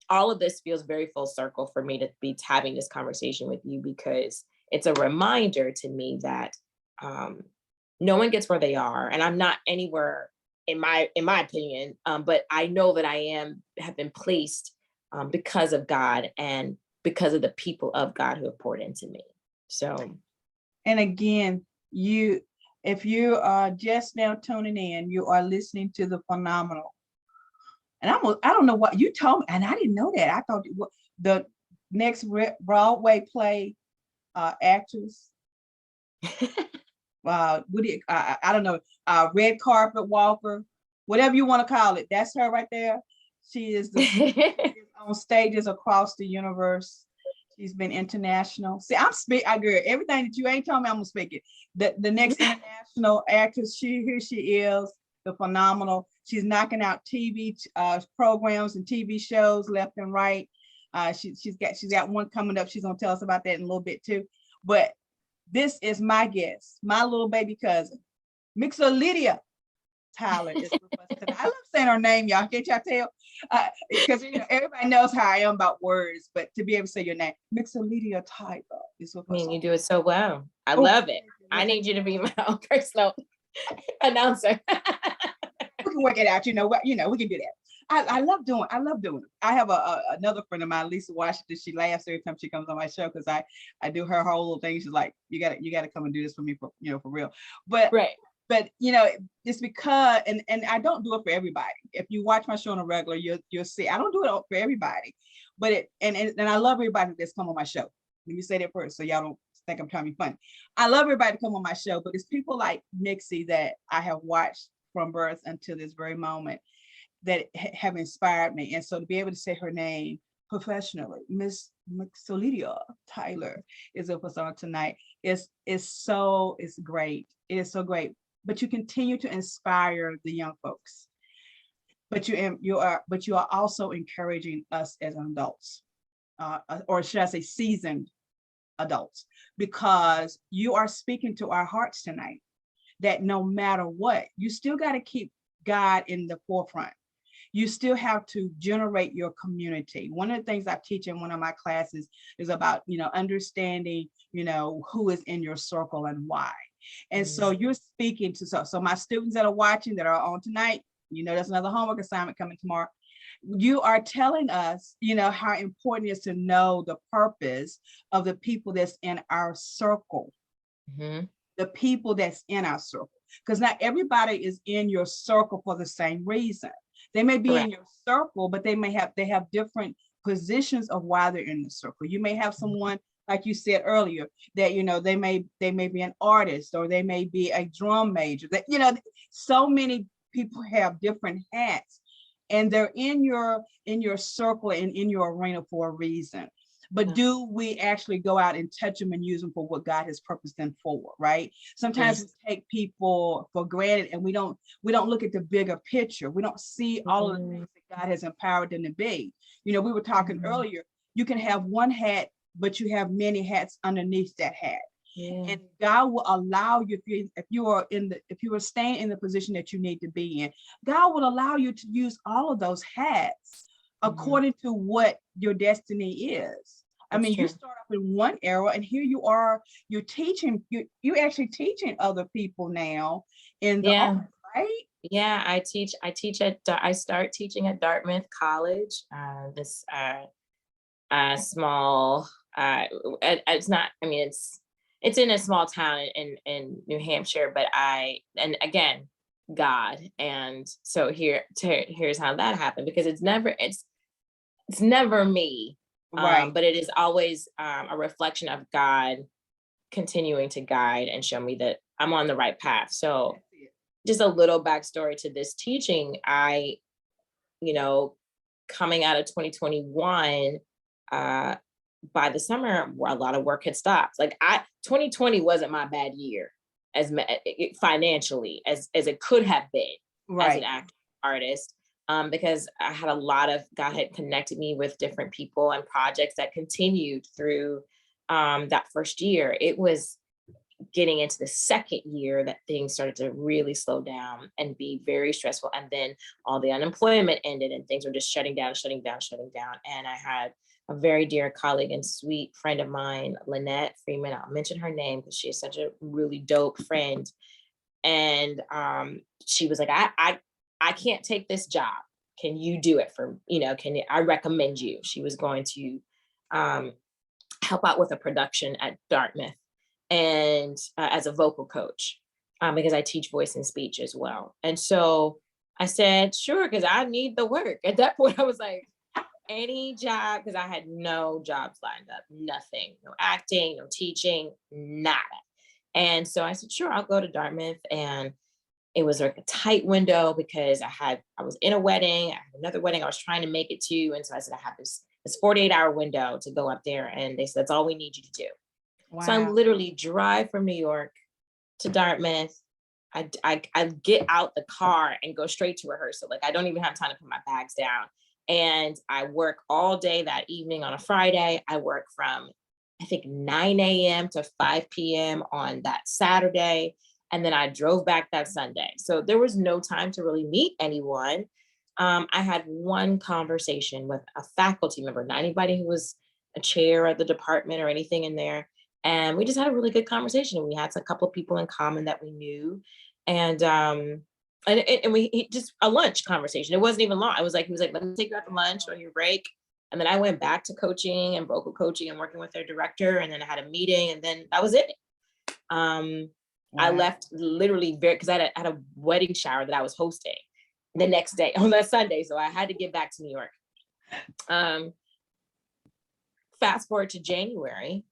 all of this feels very full circle for me to be having this conversation with you, because it's a reminder to me that no one gets where they are, and I'm not anywhere in my opinion, but I know that I have been placed because of God and because of the people of God who have poured into me. So, and again, if you are just now tuning in, you are listening to the Phenomenal. And I don't know what you told me, and I didn't know that. I thought the next Broadway play actress. I don't know, red carpet walker, whatever you want to call it. That's her right there. She is on stages across the universe. She's been international. See, I agree. Everything that you ain't told me, I'm gonna speak it. The next international actress, here she is, the Phenomenal. She's knocking out TV programs and TV shows left and right. She's got one coming up. She's gonna tell us about that in a little bit too. But this is my guest, my little baby cousin, Myxolydia Tyler is with us today. I love saying her name, y'all. Can't y'all tell? Because everybody knows how I am about words, but to be able to say your name, Myxolydia Tyler is with us. I mean, you do it so well. I love it. I need you to be my own personal announcer. We can work it out. We can do that. I love doing it. I have another friend of mine, Lisa Washington. She laughs every time she comes on my show because I do her whole little thing. She's like, you gotta come and do this for me for real. But it's because and I don't do it for everybody. If you watch my show on a regular, you'll see I don't do it for everybody. But and I love everybody that's come on my show. Let me say that first, so y'all don't think I'm trying to be funny. I love everybody to come on my show, but it's people like Myxie that I have watched from birth until this very moment that have inspired me. And so to be able to say her name professionally, Miss Myxolydia Tyler is with us on tonight. It's great. It is so great. But you continue to inspire the young folks. But you are also encouraging us as adults, or should I say seasoned adults, because you are speaking to our hearts tonight that no matter what, you still got to keep God in the forefront. You still have to generate your community. One of the things I teach in one of my classes is about, understanding, who is in your circle and why. And so you're speaking to, so my students that are watching, that are on tonight, there's another homework assignment coming tomorrow. You are telling us, how important it is to know the purpose of the people that's in our circle. Mm-hmm. The people that's in our circle, because not everybody is in your circle for the same reason. They may be in your circle, but they have different positions of why they're in the circle. You may have someone, like you said earlier, that they may be an artist, or they may be a drum major. That so many people have different hats, and they're in your circle and in your arena for a reason. but do we actually go out and touch them and use them for what God has purposed them for, right? Sometimes we take people for granted and we don't look at the bigger picture. We don't see all of the things that God has empowered them to be. You know, we were talking earlier, you can have one hat, but you have many hats underneath that hat. And God will allow you, if you are staying in the position that you need to be in, God will allow you to use all of those hats according to what your destiny is. I mean, you start off in one era and here you are, you're teaching, you actually teaching other people now in the arts, right? Yeah, I start teaching at Dartmouth College, this small, it's not, I mean, it's in a small town in New Hampshire, but and again, God. And so here's how that happened, because it's never me, Right. but it is always a reflection of God continuing to guide and show me that I'm on the right path. So just a little backstory to this teaching, coming out of 2021, by the summer, a lot of work had stopped. Like 2020 wasn't my bad year as financially as it could have been as an artist, because I had God had connected me with different people and projects that continued through that first year. It was getting into the second year that things started to really slow down and be very stressful. And then all the unemployment ended and things were just shutting down. And I had a very dear colleague and sweet friend of mine, Lynette Freeman. I'll mention her name because she is such a really dope friend. And she was like, I can't take this job. Can you do it I recommend you. She was going to help out with a production at Dartmouth and as a vocal coach, because I teach voice and speech as well. And so I said, sure, because I need the work. At that point, I was like, any job, because I had no jobs lined up, nothing, no acting, no teaching, nada. And so I said, sure, I'll go to Dartmouth. And it was like a tight window because I was in a wedding, I had another wedding I was trying to make it to. And so I said, I have this 48-hour window to go up there. And they said, that's all we need you to do. Wow. So I literally drive from New York to Dartmouth. I get out the car and go straight to rehearsal. Like I don't even have time to put my bags down. And I work all day that evening on a Friday. I work from, I think, 9 a.m. to 5 p.m. on that Saturday. And then I drove back that Sunday. So there was no time to really meet anyone. I had one conversation with a faculty member, not anybody who was a chair at the department or anything in there. And we just had a really good conversation. We had a couple of people in common that we knew. And we just a lunch conversation. It wasn't even long. He was like, let me take you out to lunch on your break. And then I went back to coaching and vocal coaching and working with their director. And then I had a meeting and then that was it. Wow. I left literally because I had a wedding shower that I was hosting the next day on that Sunday. So I had to get back to New York. Fast forward to January.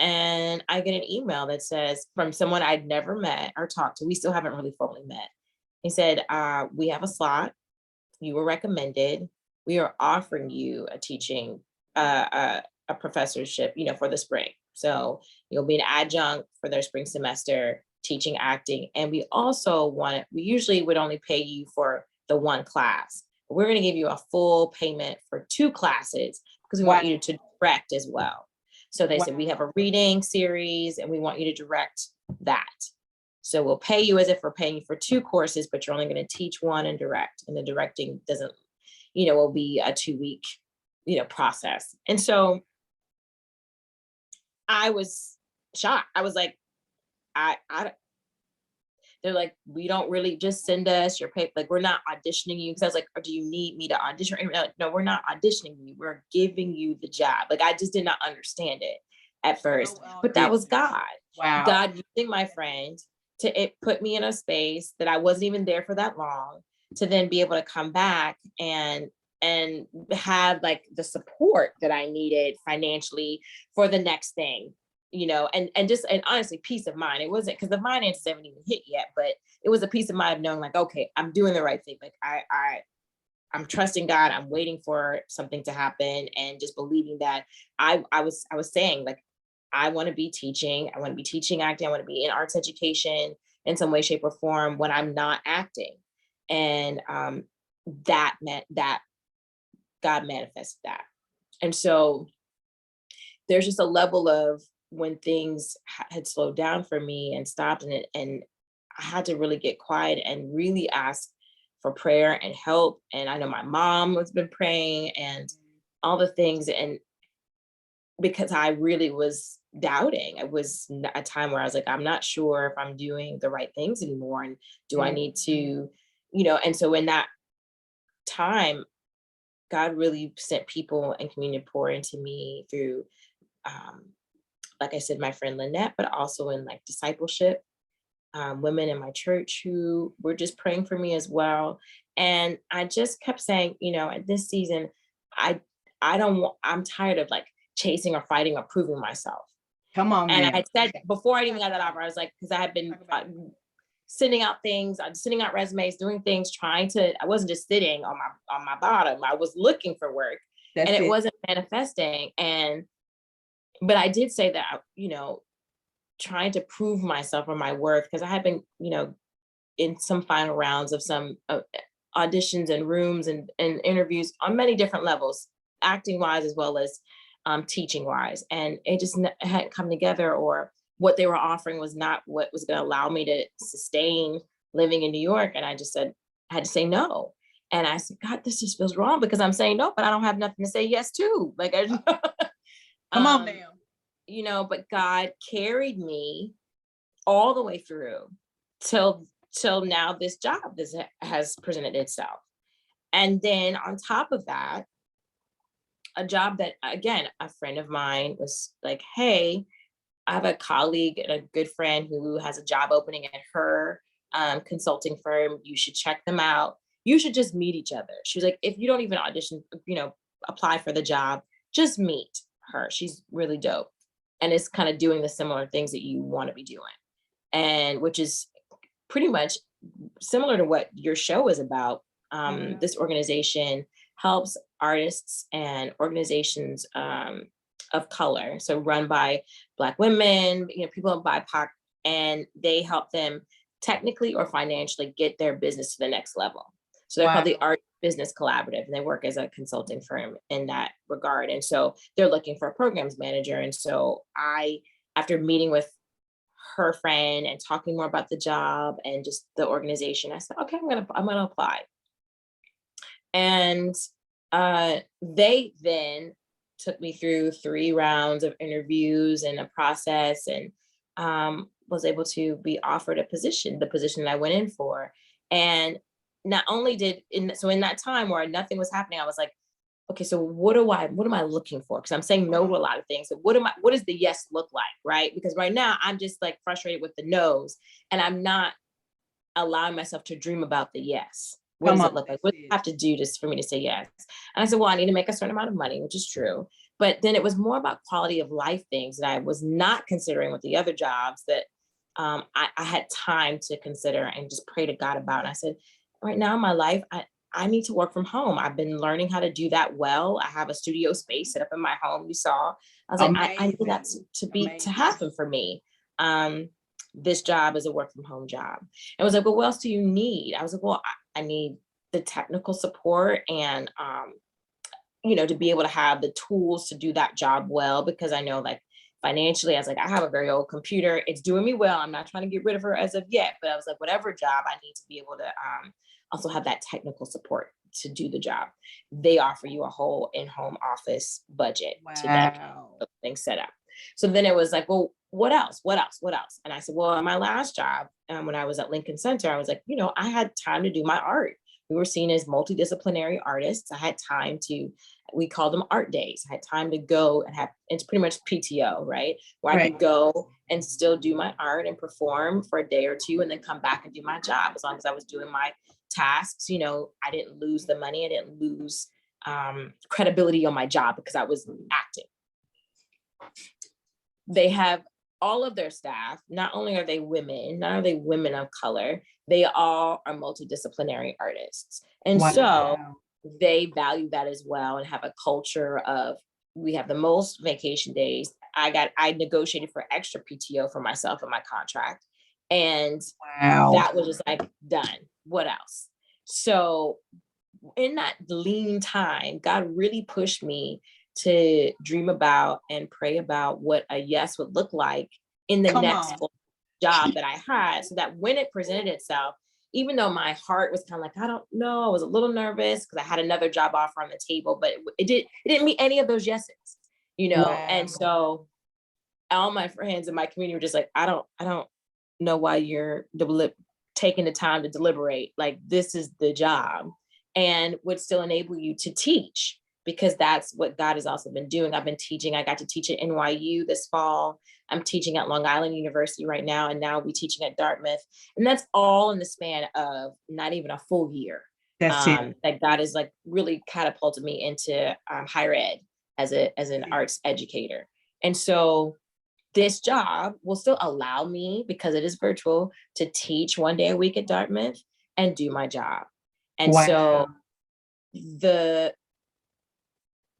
And I get an email that says from someone I'd never met or talked to. We still haven't really formally met. He said, we have a slot. You were recommended. We are offering you a teaching, a professorship, for the spring. So you'll be an adjunct for their spring semester teaching acting. And we also we usually would only pay you for the one class. We're going to give you a full payment for 2 classes because we want you to direct as well. So they said, we have a reading series and we want you to direct that. So we'll pay you as if we're paying you for 2 courses, but you're only going to teach one and direct. And the directing doesn't, will be a 2-week, process. And so I was shocked. I was like, they're like, we don't really just send us your paper. Like, we're not auditioning you. Cause I was like, do you need me to audition? No, we're not auditioning you. We're giving you the job. Like, I just did not understand it at first, but that was God. Wow. God using my friend to put me in a space that I wasn't even there for that long, to then be able to come back and have like the support that I needed financially for the next thing. And honestly, peace of mind. It wasn't because the finances haven't even hit yet, but it was a peace of mind of knowing like, okay, I'm doing the right thing. Like I'm trusting God. I'm waiting for something to happen and just believing that I was saying, like, I want to be teaching. I want to be teaching acting. I want to be in arts education in some way, shape, or form when I'm not acting. And that meant that God manifested that. And so there's just a level of when things had slowed down for me and stopped, and I had to really get quiet and really ask for prayer and help. And I know my mom has been praying and all the things. And because I really was doubting, it was a time where I was like, I'm not sure if I'm doing the right things anymore. And do I need to, and so in that time, God really sent people and community pour into me through, like I said, my friend Lynette, but also in like discipleship, women in my church who were just praying for me as well. And I just kept saying, at this season, I'm tired of like chasing or fighting or proving myself. Come on, and man. I had said before I even got that offer, I was like, because I had been sending out things, sending out resumes, doing things, I wasn't just sitting on my bottom. I was looking for work. And it wasn't manifesting. But I did say that, trying to prove myself or my worth, because I had been, in some final rounds of some auditions and rooms and interviews on many different levels, acting wise as well as teaching wise. And it just hadn't come together, or what they were offering was not what was going to allow me to sustain living in New York. And I just said, I had to say no. And I said, God, this just feels wrong because I'm saying no, but I don't have nothing to say yes to. Like, come on now. But God carried me all the way through till now this job has presented itself. And then on top of that, a job that, again, a friend of mine was like, hey, I have a colleague and a good friend who has a job opening at her consulting firm. You should check them out. You should just meet each other. She was like, if you don't even audition, apply for the job, just meet her. She's really dope. And it's kind of doing the similar things that you want to be doing. And which is pretty much similar to what your show is about. This organization helps artists and organizations of color, so run by Black women, people of BIPOC, and they help them technically or financially get their business to the next level. So they're called the Art Business Collaborative, and they work as a consulting firm in that regard. And so they're looking for a programs manager. And so after meeting with her friend and talking more about the job and just the organization, I said, okay, I'm gonna apply. And they then took me through 3 rounds of interviews and a process, and was able to be offered the position that I went in for. And not only in that time where nothing was happening, I was like, okay, so what am I looking for? Because I'm saying no to a lot of things. So what does the yes look like, right? Because right now I'm just like frustrated with the no's, and I'm not allowing myself to dream about the yes. What does it look like? What do I have to do for me to say yes? And I said, well, I need to make a certain amount of money, which is true. But then it was more about quality of life things that I was not considering with the other jobs that I had time to consider and just pray to God about. And I said, right now in my life, I need to work from home. I've been learning how to do that well. I have a studio space set up in my home. You saw. I was like, I need that to happen for me. This job is a work from home job. And I was like, well, what else do you need? I was like, well, I need the technical support and, to be able to have the tools to do that job well, because I know like financially, I was like, I have a very old computer. It's doing me well. I'm not trying to get rid of her as of yet, but I was like, whatever job, I need to be able to also have that technical support to do the job. They offer you a whole in-home office budget to get things set up. So then it was like, well, what else? And I said, well, in my last job, when I was at Lincoln Center, I was like, I had time to do my art. We were seen as multidisciplinary artists. I had time we call them art days. I had time to go and it's pretty much PTO, right? Where I could go and still do my art and perform for a day or two and then come back and do my job. As long as I was doing my tasks, I didn't lose the money. I didn't lose credibility on my job because I was acting. They have all of their staff, not only are they women, not are they women of color, they all are multidisciplinary artists. And so they value that as well and have a culture of, we have the most vacation days. I negotiated for extra PTO for myself in my contract. And Wow. that was just like, done. What else? So in that lean time, God really pushed me to dream about and pray about what a yes would look like in the next job that I had, so that when it presented itself, even though my heart was kind of like, I don't know, I was a little nervous because I had another job offer on the table, but it didn't meet any of those yeses, you know. Wow. And so all my friends in my community were just like, I don't know why you're taking the time to deliberate. Like, this is the job, and would still enable you to teach, because that's what God has also been doing. I've been teaching. I got to teach at NYU this fall. I'm teaching at Long Island University right now, and now I'll be teaching at Dartmouth. And that's all in the span of not even a full year. That's it. That God has like really catapulted me into higher ed as an arts educator. And so this job will still allow me, because it is virtual, to teach one day a week at Dartmouth and do my job. And so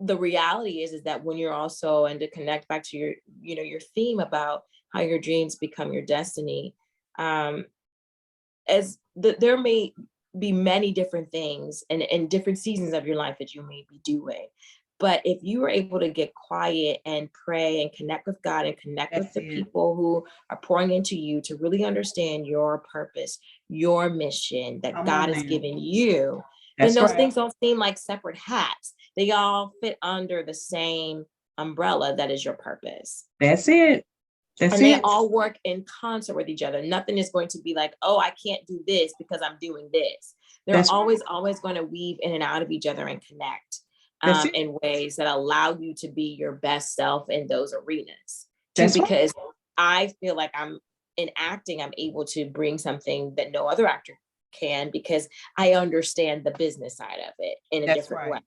the reality is that when you're also, and to connect back to your, you know, your theme about how your dreams become your destiny, there may be many different things and different seasons of your life that you may be doing. But if you are able to get quiet and pray and connect with God and connect with the people who are pouring into you to really understand your purpose, your mission that God has given you, then those things don't seem like separate hats. They all fit under the same umbrella that is your purpose. That's it. And they all work in concert with each other. Nothing is going to be like, oh, I can't do this because I'm doing this. They're always going to weave in and out of each other and connect in ways that allow you to be your best self in those arenas. Because I feel like in acting, I'm able to bring something that no other actor can, because I understand the business side of it in a different way.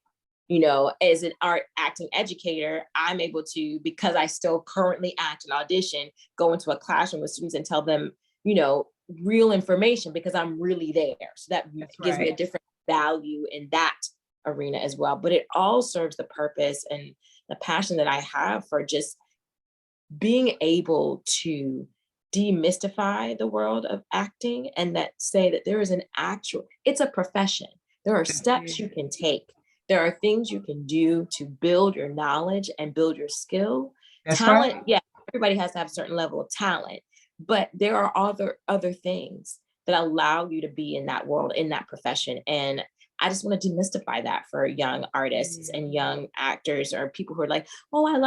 You know, as an art acting educator, I'm able to, because I still currently act and audition, go into a classroom with students and tell them, you know, real information, because I'm really there. So that gives me a different value in that arena as well. But it all serves the purpose and the passion that I have for just being able to demystify the world of acting, and that say that there is it's a profession. There are steps you can take. There are things you can do to build your knowledge and build your skill. Talent, yeah, everybody has to have a certain level of talent, but there are other things that allow you to be in that world, in that profession. And I just want to demystify that for young artists and young actors, or people who are like, oh, I'm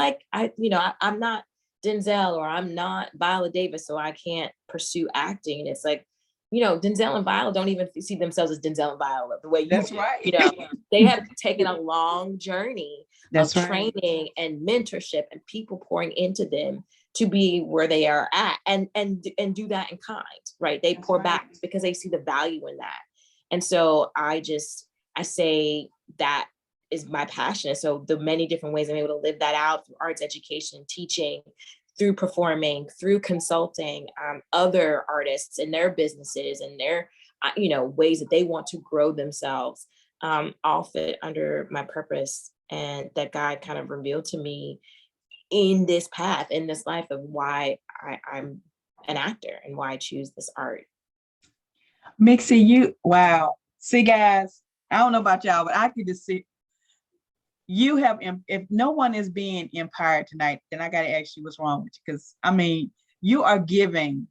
not Denzel, or I'm not Viola Davis, so I can't pursue acting. And it's like, you know, Denzel and Viola don't even see themselves as Denzel and Viola the way you do. You know, they have taken a long journey of training and mentorship and people pouring into them to be where they are at, and do that in kind, right? They pour back because they see the value in that. And so I say that is my passion. So the many different ways I'm able to live that out through arts education, teaching, through performing, through consulting other artists and their businesses and their, ways that they want to grow themselves, all fit under my purpose, and that God kind of revealed to me in this path, in this life, of why I'm an actor and why I choose this art. Myxie, wow. See, guys, I don't know about y'all, but I could just see you have, if no one is being empowered tonight, then I got to ask you what's wrong with you. Because, I mean, you are giving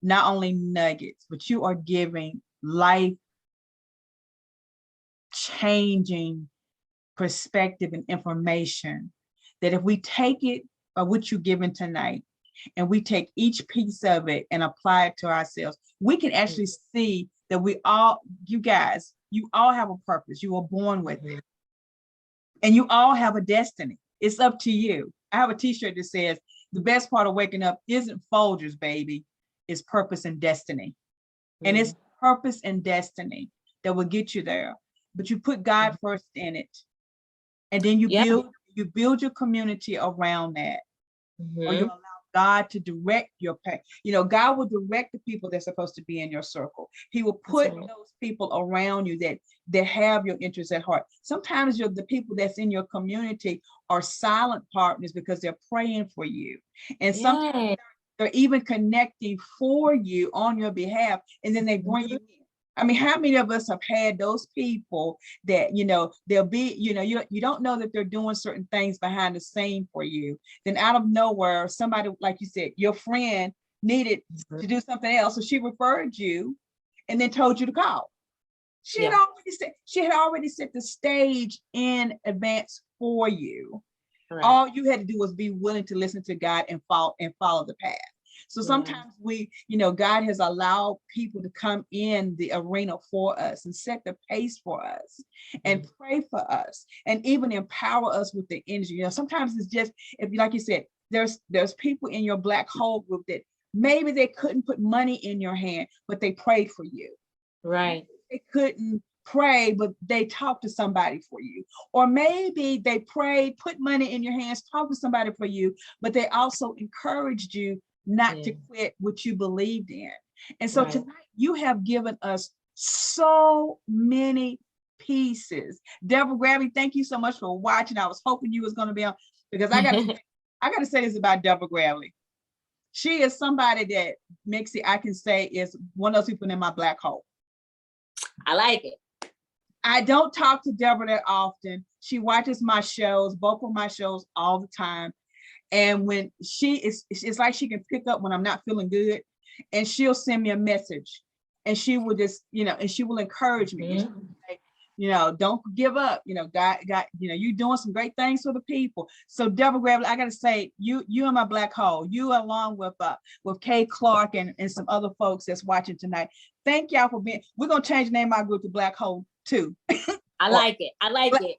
not only nuggets, but you are giving life-changing perspective and information that if we take it, or what you're giving tonight, and we take each piece of it and apply it to ourselves, we can actually see that you guys, you all have a purpose. You were born with it. And you all have a destiny. It's up to you. I have a t-shirt that says, the best part of waking up isn't Folgers, baby. It's purpose and destiny. And it's purpose and destiny that will get you there. But you put God first in it. And then you build your community around that. Or you allow God to direct your path. You know, God will direct the people that's supposed to be in your circle. He will put those people around you that have your interests at heart. Sometimes the people that's in your community are silent partners because they're praying for you. And sometimes they're even connecting for you on your behalf, and then they bring you in. I mean, how many of us have had those people that, you know, they'll be, you know, you don't know that they're doing certain things behind the scene for you. Then out of nowhere, somebody, like you said, your friend needed to do something else. So she referred you and then told you to call. She had already set the stage in advance for you. Right. All you had to do was be willing to listen to God and follow the path. So sometimes we, you know, God has allowed people to come in the arena for us and set the pace for us and pray for us and even empower us with the energy. You know, sometimes it's just, if like you said, there's people in your black hole group that maybe they couldn't put money in your hand, but they prayed for you. Right. They couldn't pray, but they talked to somebody for you. Or maybe they prayed, put money in your hands, talked to somebody for you, but they also encouraged you not to quit what you believed in. And so tonight you have given us so many pieces. Deborah Gravity, thank you so much for watching. I was hoping you was going to be on, because I gotta say this about Deborah Gravity. She is somebody that Myxie, I can say, is one of those people in my black hole. I like it. I don't talk to Deborah that often. She watches my shows, both of my shows, all the time. And when it's like she can pick up when I'm not feeling good, and she'll send me a message, and she will just, you know, and she will encourage me. And say, you know, don't give up. You know, God, you know, you're doing some great things for the people. So Deborah Gravely, I got to say, you in my black hole, you along with Kay Clark and some other folks that's watching tonight. Thank y'all for being. We're gonna change the name of our group to Black Hole 2. I like it. I like it.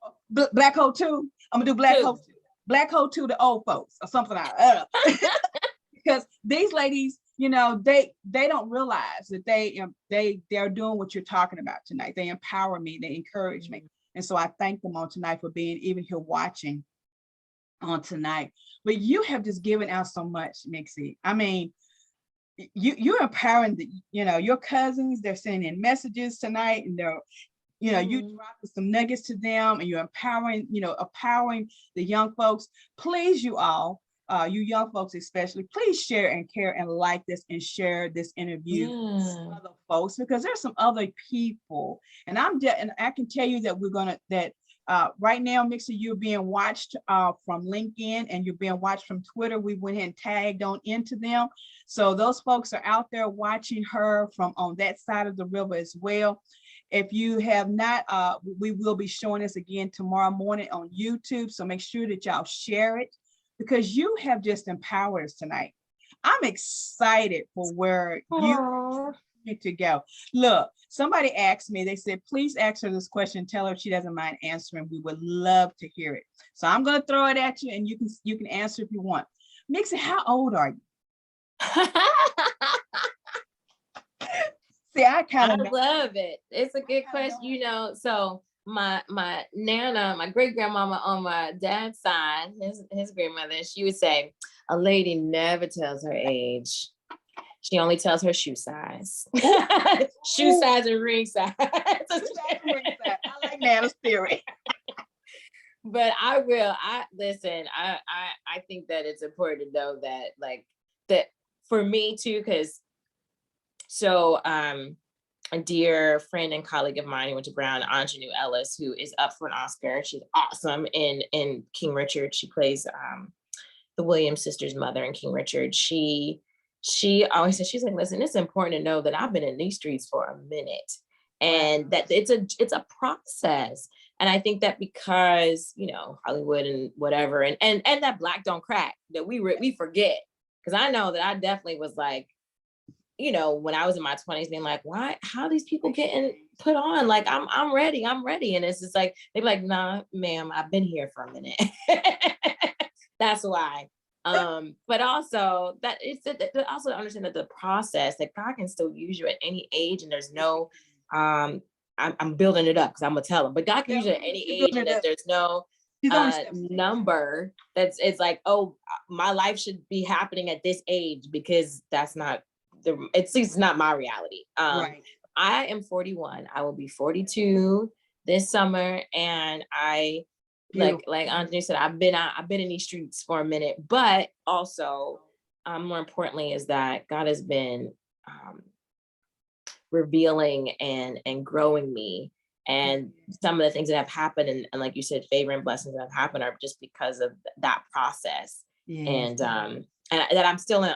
Black Hole 2. I'm gonna do Black Hole 2. Black Hole 2 to old folks or something like that. Because these ladies, you know, they don't realize that they're doing what you're talking about tonight. They empower me, they encourage me. And so I thank them on tonight for being even here watching on tonight. But you have just given out so much, Myxie. I mean, you're empowering the, you know, your cousins, they're sending in messages tonight, and they're, you know, you dropping some nuggets to them, and you're empowering the young folks. Please, you all, you young folks especially, please share and care and like this and share this interview with other folks, because there's some other people. And I can tell you that right now, Myxie, you're being watched from LinkedIn, and you're being watched from Twitter. We went ahead and tagged on into them. So those folks are out there watching her from on that side of the river as well. If you have not, we will be showing this again tomorrow morning on YouTube. So make sure that y'all share it, because you have just empowered us tonight. I'm excited for where you need to go. Look, somebody asked me, they said, please ask her this question. Tell her if she doesn't mind answering. We would love to hear it. So I'm going to throw it at you, and you can answer if you want. Myxie, how old are you? See, I love it. It's a good question. You know, so my nana, my great grandmama on my dad's side, his grandmother, she would say, a lady never tells her age. She only tells her shoe size. Shoe size and ring size. I like Nana's theory. But I think that it's important to know that, like, that for me too, because so a dear friend and colleague of mine who went to Brown, Anjanou Ellis, who is up for an Oscar. She's awesome in King Richard. She plays the Williams sisters' mother in King Richard. She always says, she's like, listen, it's important to know that I've been in these streets for a minute, and that it's a process. And I think that because, you know, Hollywood and whatever, and that Black don't crack, that we forget. Because I know that I definitely was like, you know, when I was in my 20s, being like, how are these people getting put on? Like, I'm ready. And it's just like, they're like, nah, ma'am, I've been here for a minute. That's why. But also that it's also understand that the process, that God can still use you at any age, and there's no, I'm building it up because I'm gonna tell them, but God can use you at any age, and that there's no She's only 17. Number it's like, oh, my life should be happening at this age, because that's not it's not my reality. Right. I am 41. I will be 42 this summer, and I Beautiful. like Anthony said, I've been in these streets for a minute, but also more importantly is that God has been revealing and growing me. And some of the things that have happened, and like you said, favor and blessings that have happened are just because of that process. Yes. And that I'm still on.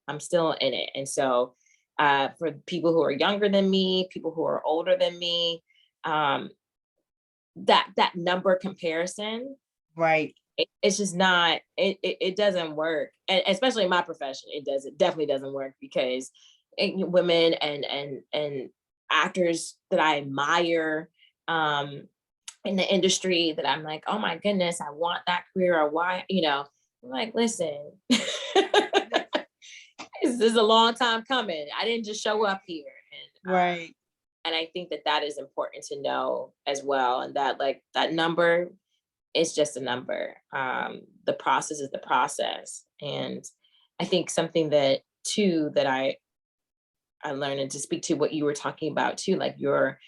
I'm still in it. And so for people who are younger than me, people who are older than me, that number comparison, Right. it's just not, it doesn't work. And especially in my profession, it definitely doesn't work, because women and actors that I admire in the industry, that I'm like, oh my goodness, I want that career, or why, I'm like, listen, this is a long time coming. I didn't just show up here. And Right. and I think that is important to know as well. And that, like, that number is just a number. The process is the process. And I think something that too that I learned, and to speak to what you were talking about too, like your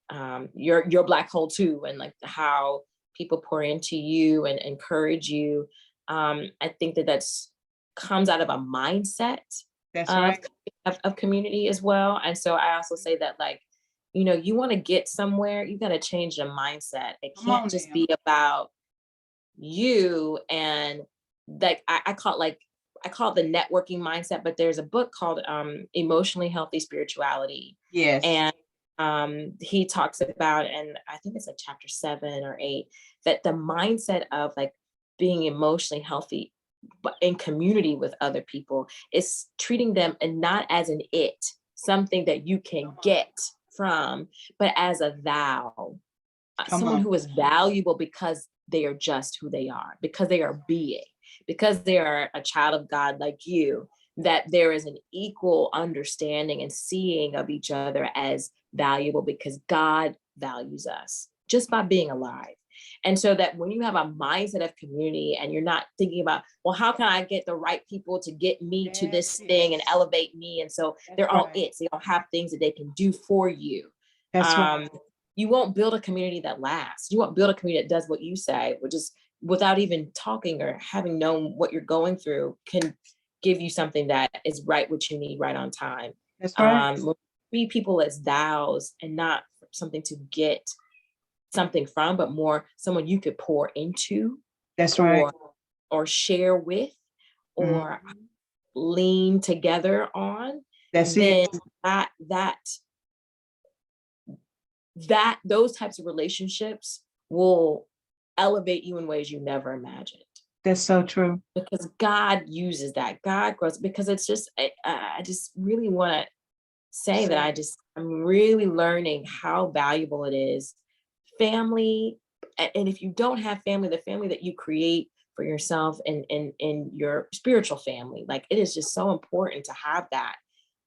black hole too, and like how people pour into you and encourage you. I think that's comes out of a mindset That's of, right. of community as well. And so I also say that, like, you want to get somewhere, you got to change the mindset. It Come on can't just now. be about you. And like I call it the networking mindset, but there's a book called Emotionally Healthy Spirituality. Yes. And he talks about, and I think it's like chapter 7 or 8, that the mindset of like being emotionally healthy but in community with other people is treating them, and not as an something that you can get from, but as a thou, someone who is valuable because they are just who they are, because they are being, because they are a child of God like you, that there is an equal understanding and seeing of each other as valuable, because God values us just by being alive. And so that when you have a mindset of community, and you're not thinking about, well, how can I get the right people to get me to this thing and elevate me? And so they're all they all have things that they can do for you. That's right. You won't build a community that lasts. You won't build a community that does what you say, which is, without even talking or having known what you're going through, can give you something that is right what you need right on time. That's right. Be people as thous, and not something to get something from, but more someone you could pour into. That's right. Or share with, or lean together on. That's then it. that those types of relationships will elevate you in ways you never imagined. That's so true. Because God uses that. God grows, because it's just, I just really want to say that I'm really learning how valuable it is. Family, and if you don't have family, the family that you create for yourself and in your spiritual family, like, it is just so important to have that.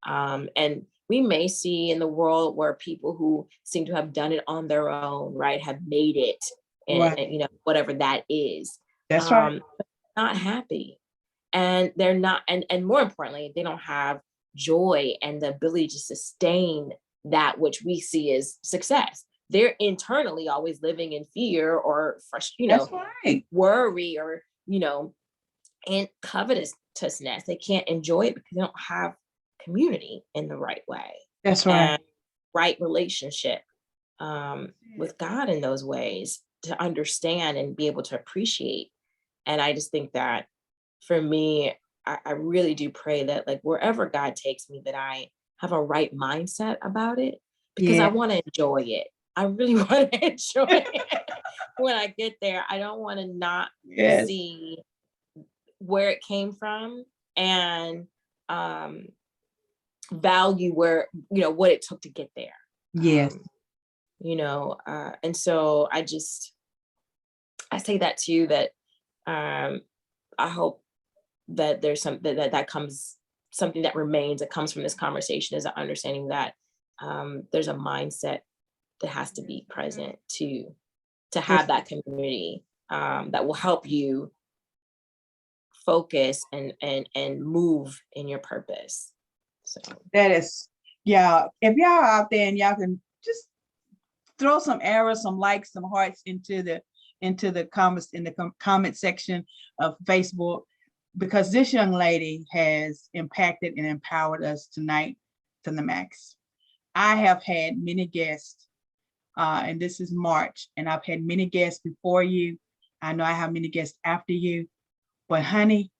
And we may see in the world where people who seem to have done it on their own, right, have made it, and whatever that is. That's right. Not happy, and they're not, and more importantly, they don't have joy and the ability to sustain that which we see as success. They're internally always living in fear or worry, or and covetousness. They can't enjoy it because they don't have community in the right way. That's right. And right relationship with God in those ways, to understand and be able to appreciate. And I just think that for me, I really do pray that, like, wherever God takes me, that I have a right mindset about it, because I want to enjoy it. I really want to enjoy it when I get there. I don't want to not see where it came from, and value where, what it took to get there. Yes. And so I say that to you, that I hope that there's something that comes, something that remains, that comes from this conversation, is an understanding that there's a mindset that has to be present to have that community. that will help you focus and move in your purpose. So that is, yeah. If y'all are out there and y'all can just throw some arrows, some likes, some hearts into the comments in the comment section of Facebook, because this young lady has impacted and empowered us tonight to the max. I have had many guests, and this is March, and I've had many guests before you. I know I have many guests after you, but honey,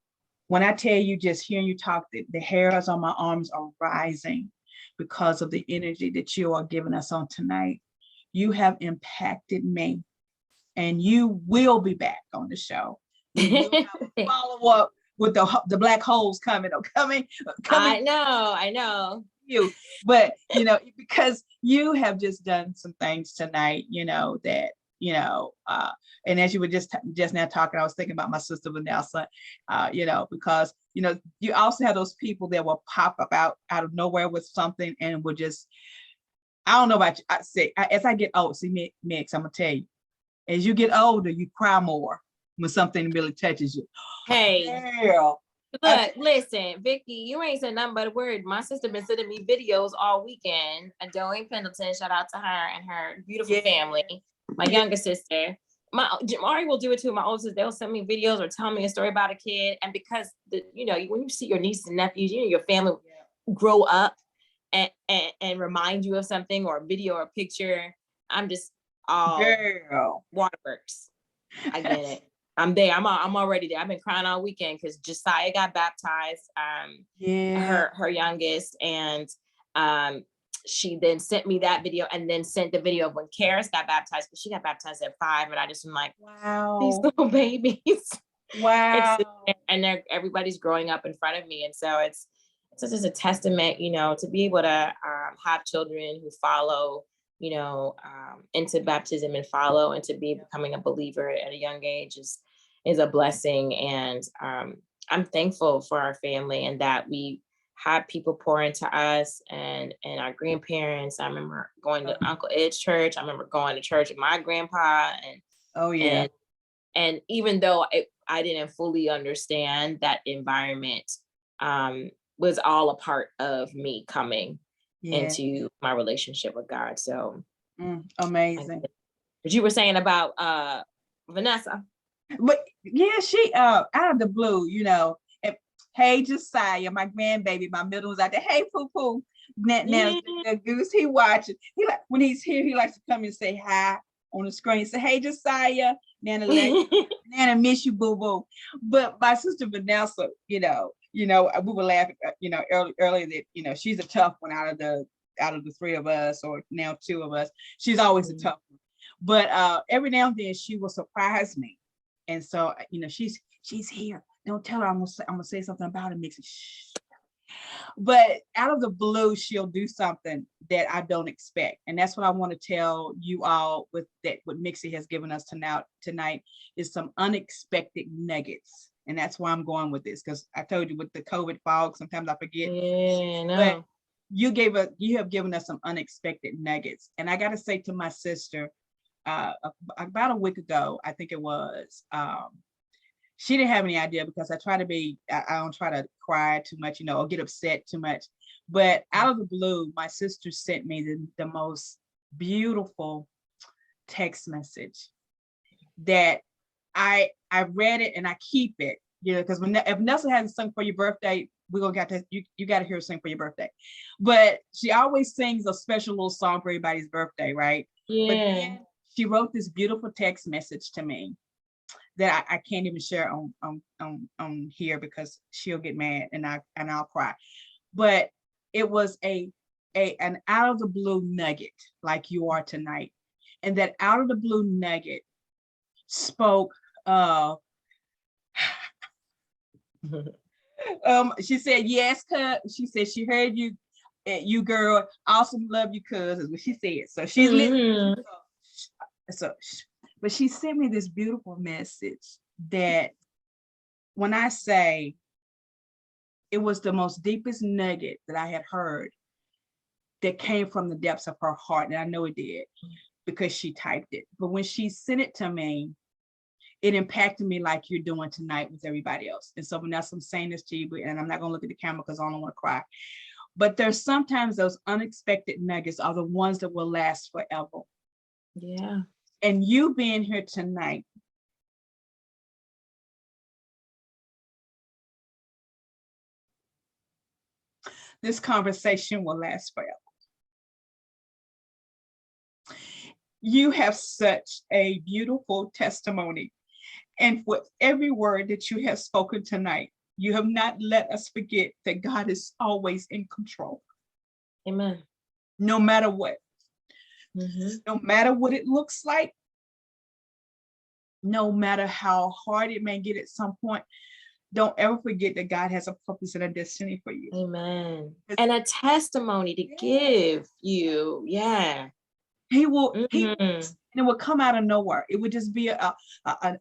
when I tell you, just hearing you talk, the hairs on my arms are rising because of the energy that you are giving us on tonight. You have impacted me, and you will be back on the show. We will have a follow up with the black holes coming. I know. You, but because you have just done some things tonight, that and as you were just now talking, I was thinking about my sister Vanessa, because you also have those people that will pop up out of nowhere with something and will just, I don't know about you, as I get old, see, Mix, I'm gonna tell you, as you get older, you cry more when something really touches you. Hey, girl. Look, listen, Vicky, you ain't said nothing but a word. My sister been sending me videos all weekend. Adoine Pendleton, shout out to her and her beautiful family. My younger sister, Mari will do it too. My older sister, they'll send me videos or tell me a story about a kid. And because when you see your nieces and nephews, your family grow up and remind you of something or a video or a picture, I'm just all waterworks. I get it. I'm there. I'm already there. I've been crying all weekend because Josiah got baptized. Her youngest, and she then sent me that video, and then sent the video of when Karis got baptized, because she got baptized at 5, and I just am like, wow, these little babies. Wow. And everybody's growing up in front of me, and so it's just a testament, to be able to have children who follow, into baptism and follow, and to be becoming a believer at a young age is a blessing. And I'm thankful for our family and that we had people pour into us and our grandparents. I remember going to Uncle Ed's church. I remember going to church with my grandpa, and even though I didn't fully understand that environment, was all a part of me coming into my relationship with God. So amazing. But you were saying about Vanessa. But she out of the blue, hey Josiah, my grandbaby, my middle was out there. Hey Poo Poo. Now the goose, he watching. He when he's here, he likes to come and say hi on the screen. Say, hey Josiah, Nana, Nana, miss you, boo boo. But my sister Vanessa, we were laughing, earlier that she's a tough one out of the 3 of us, or now 2 of us. She's always a tough one. But every now and then she will surprise me, and so she's here. Don't tell her I'm gonna say something about it, Mixie. Shh. But out of the blue, she'll do something that I don't expect, and that's what I want to tell you all with that. What Mixie has given us tonight is some unexpected nuggets. And that's why I'm going with this, because I told you with the COVID fog, sometimes I forget. But you have given us some unexpected nuggets. And I got to say to my sister, about a week ago, I think it was, she didn't have any idea, because I don't try to cry too much, or get upset too much. But out of the blue, my sister sent me the most beautiful text message that I read it and I keep it, because if Nelson hasn't sung for your birthday, we're gonna got to you got to hear her sing for your birthday. But she always sings a special little song for everybody's birthday, right? Yeah. But then she wrote this beautiful text message to me that I can't even share on here, because she'll get mad and I'll cry. But it was an out of the blue nugget, like you are tonight, and that out of the blue nugget spoke of she said, yes, cuz. She said she heard you, you girl, awesome, love you, cuz, is what she said. So she's listening. But she sent me this beautiful message that, when I say it was the most deepest nugget that I had heard, that came from the depths of her heart, and I know it did because she typed it. But when she sent it to me, it impacted me like you're doing tonight with everybody else. And so Vanessa, I'm saying this to you, and I'm not going to look at the camera because I don't want to cry. But there's sometimes those unexpected nuggets are the ones that will last forever. Yeah. And you being here tonight, this conversation will last forever. You have such a beautiful testimony. And with every word that you have spoken tonight, you have not let us forget that God is always in control. Amen. No matter what. Mm-hmm. No matter what it looks like, no matter how hard it may get at some point, don't ever forget that God has a purpose and a destiny for you. Amen. And a testimony to give you. Yeah. He will, Mm-hmm. and it will come out of nowhere. It would just be a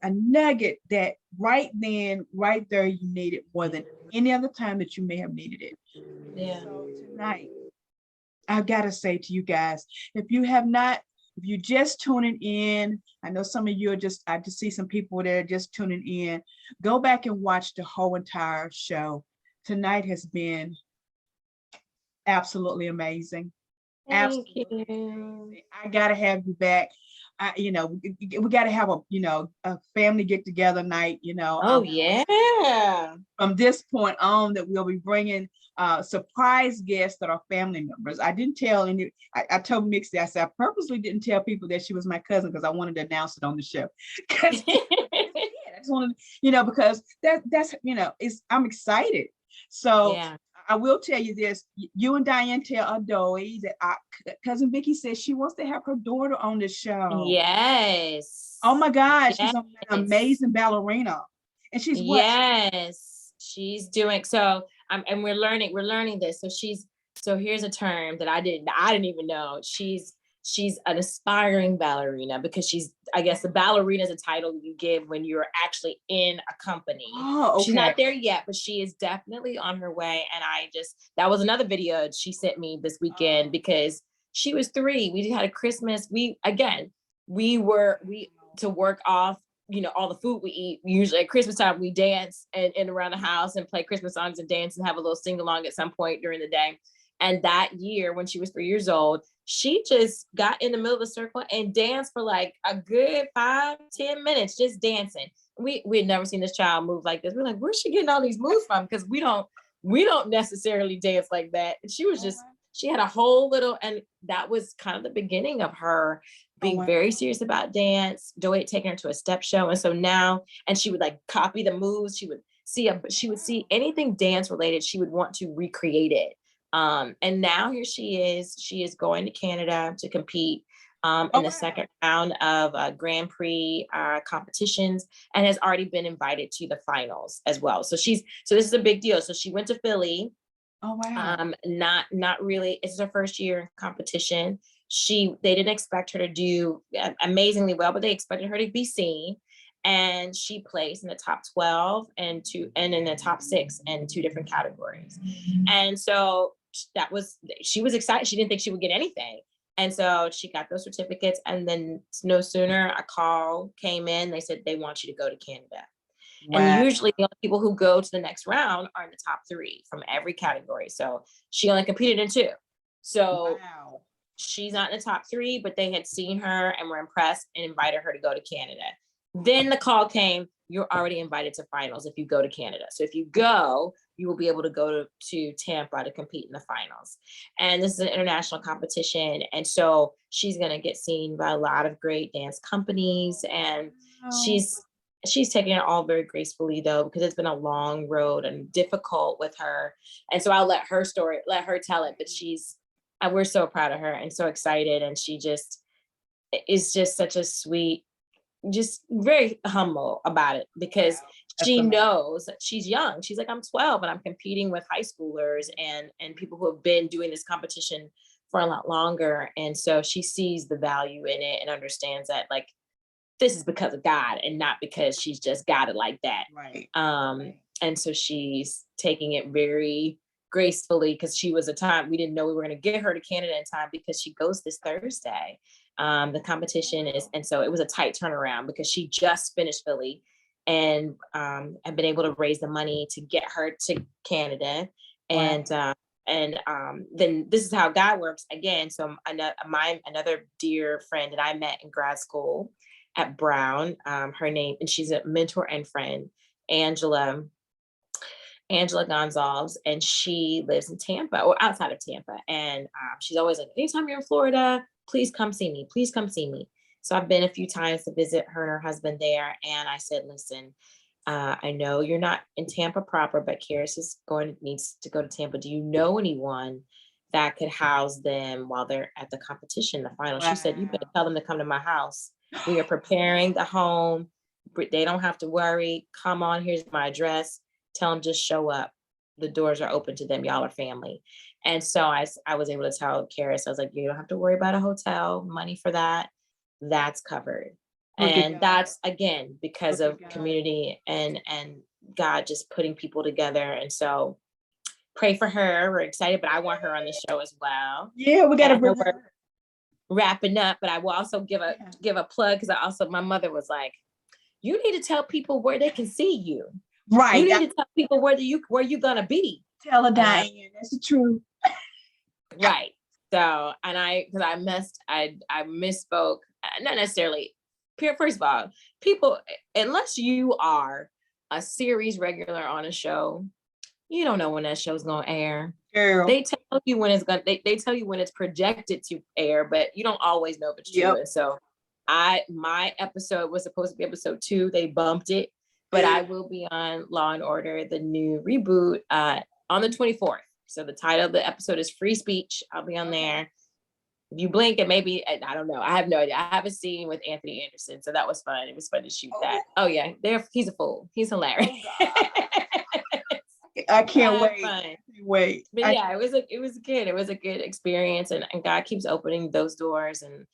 nugget that right then, right there, you need it more than any other time that you may have needed it. Yeah. So tonight, I've got to say to you guys, if you just tuning in, I know some of you are I just see some people that are just tuning in. Go back and watch the whole entire show. Tonight has been absolutely amazing. Thank Absolutely. you. I gotta have you back. We gotta have a family get together night. Oh, yeah. From this point on, that we'll be bringing surprise guests that are family members. I didn't tell any. I told Mixie, I said I purposely didn't tell people that she was my cousin because I wanted to announce it on the show. Because I just wanted, because that's I'm excited. So. Yeah. I will tell you this, you and Diane tell Adoy that cousin Vicky says she wants to have her daughter on the show. Yes. Oh my God, she's an amazing ballerina. And she's what? Yes, she's doing so. And we're learning this. So here's a term that I didn't even know. She's an aspiring ballerina because I guess the ballerina is a title you give when you're actually in a company. Oh, okay. She's not there yet, but she is definitely on her way. And that was another video she sent me this weekend because she was 3. We had a Christmas. We to work off, all the food we eat. Usually at Christmas time, we dance and around the house and play Christmas songs and dance and have a little sing along at some point during the day. And that year, when she was 3 years old, she just got in the middle of the circle and danced for like a good 5-10 minutes, just dancing. We had never seen this child move like this. We're like, where's she getting all these moves from? Because we don't necessarily dance like that. And she was she had a whole little, and that was kind of the beginning of her being very serious about dance. Joey had taken her to a step show. And so now, and she would like copy the moves. She would see anything dance related. She would want to recreate it. And now here she is going to Canada to compete in the second round of Grand Prix competitions, and has already been invited to the finals as well. So this is a big deal. So she went to Philly. Oh, wow. Not really. It's her first year competition. They didn't expect her to do amazingly well, but they expected her to be seen. And she placed in the top 12 and in the top 6 in 2 different categories. And so she was excited. She didn't think she would get anything. And so she got those certificates. And then no sooner a call came in, they said they want you to go to Canada. Wow. And usually the only people who go to the next round are in the top 3 from every category. So she only competed in 2. So she's not in the top 3, but they had seen her and were impressed and invited her to go to Canada. Then the call came, you're already invited to finals if you go to Canada. So if you go, you will be able to go to Tampa to compete in the finals. And this is an international competition. And so she's going to get seen by a lot of great dance companies. And she's taking it all very gracefully though, because it's been a long road and difficult with her. And so I'll let her tell it, but we're so proud of her and so excited. And she is just such a sweet, just very humble about it because she knows that she's young. She's like, I'm 12 and I'm competing with high schoolers and people who have been doing this competition for a lot longer. And so she sees the value in it and understands that like, this is because of God and not because she's just got it like that. Right. And so she's taking it very gracefully because she was a time we didn't know we were going to get her to Canada in time because she goes this Thursday. The competition is, and so it was a tight turnaround because she just finished Philly and had been able to raise the money to get her to Canada. And then this is how God works again. So another dear friend that I met in grad school at Brown, her name, and she's a mentor and friend, Angela Gonzalez, and she lives in Tampa or outside of Tampa. And she's always like, anytime you're in Florida, please come see me. Please come see me. So I've been a few times to visit her and her husband there. And I said, listen, I know you're not in Tampa proper, but Karis needs to go to Tampa. Do you know anyone that could house them while they're at the competition, the final? Wow. She said, you better tell them to come to my house. We are preparing the home. They don't have to worry. Come on, here's my address. Tell them just show up. The doors are open to them. Y'all are family. And so I was able to tell Karis, I was like, you don't have to worry about a hotel, money for that. That's covered. And that's, again, because of community and God just putting people together. And so pray for her. We're excited, but I want her on the show as well. Yeah, we got to bring her. Wrapping up, but I will also give a plug because my mother was like, you need to tell people where they can see you. Right. You need to tell people where you're gonna be. Tell her, Diane, that's the truth. Right. So, and I misspoke, not necessarily. First of all, people, unless you are a series regular on a show, you don't know when that show's gonna air. Girl. They tell you when it's gonna. They tell you when it's projected to air, but you don't always know if it's true. And so, my episode was supposed to be episode 2. They bumped it, but I will be on Law and Order, the new reboot, on the 24th. So the title of the episode is Free Speech. I'll be on there. If you blink, and maybe, I don't know. I have no idea. I have a scene with Anthony Anderson, so that was fun. It was fun to shoot that. Oh yeah, he's a fool. He's hilarious. I can't wait. But yeah, it was good. It was a good experience, and God keeps opening those doors. And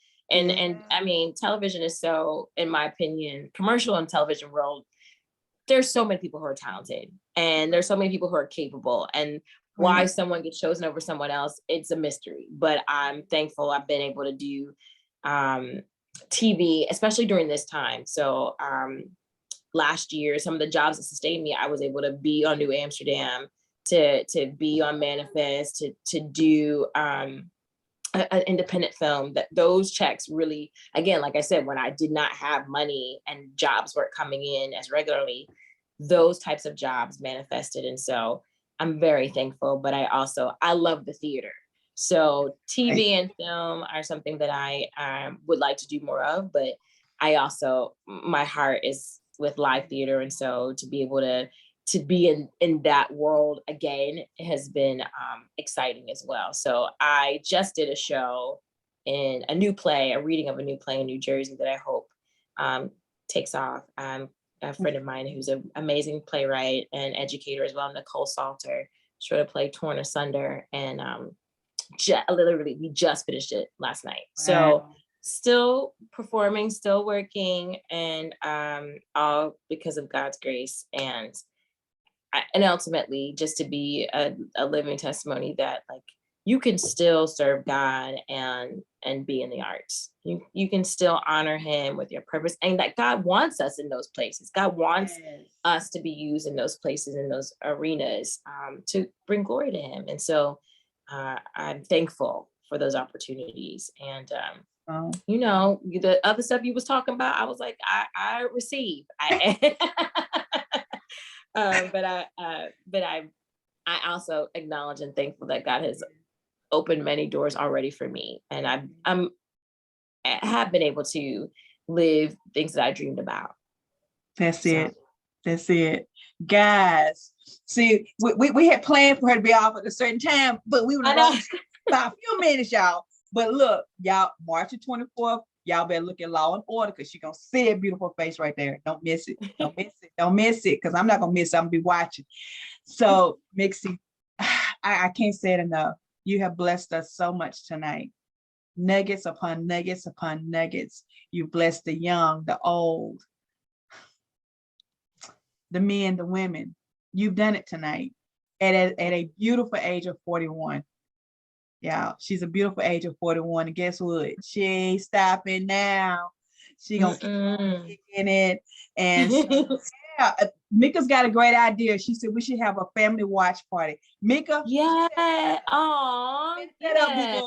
I mean, television is so, in my opinion, commercial and television world, there's so many people who are talented, and there's so many people who are capable, and why someone gets chosen over someone else, it's a mystery. But I'm thankful I've been able to do TV, especially during this time. So last year, some of the jobs that sustained me, I was able to be on New Amsterdam, to be on Manifest, to do an independent film. That those checks really, again, like I said, when I did not have money and jobs weren't coming in as regularly, those types of jobs manifested. And so I'm very thankful, but I love the theater. So TV and film are something that I would like to do more of, but my heart is with live theater. And so to be able to be in that world again has been exciting as well. So I just did a show in a reading of a new play in New Jersey that I hope takes off. A friend of mine who's an amazing playwright and educator as well, Nicole Salter, showed a play Torn Asunder, and literally we just finished it last night. So still performing, still working, and all because of God's grace, and ultimately just to be a living testimony that, like, you can still serve God and be in the arts. You can still honor him with your purpose, and that God wants us in those places. God wants us to be used in those places, in those arenas, to bring glory to him. And so I'm thankful for those opportunities. And the other stuff you was talking about, I was like, I receive. But I also acknowledge and thankful that God has opened many doors already for me, and I have been able to live things that I dreamed about. That's it, guys. See, we had planned for her to be off at a certain time, but we were lost by a few minutes, y'all. But look, y'all, March the 24th, y'all better look at Law and Order, because you're gonna see a beautiful face right there. Don't miss it. Don't miss it, because I'm not gonna miss it. I'm gonna be watching. So, Myxy, I can't say it enough. You have blessed us so much tonight. Nuggets upon nuggets upon nuggets. You blessed the young, the old, the men, the women. You've done it tonight at a beautiful age of 41. Yeah, she's a beautiful age of 41. And guess what? She ain't stopping now. She gonna keep Mm-mm. kicking it. And so, yeah, Mika's got a great idea. She said we should have a family watch party. Mika, Yeah. Oh, set that up. yeah.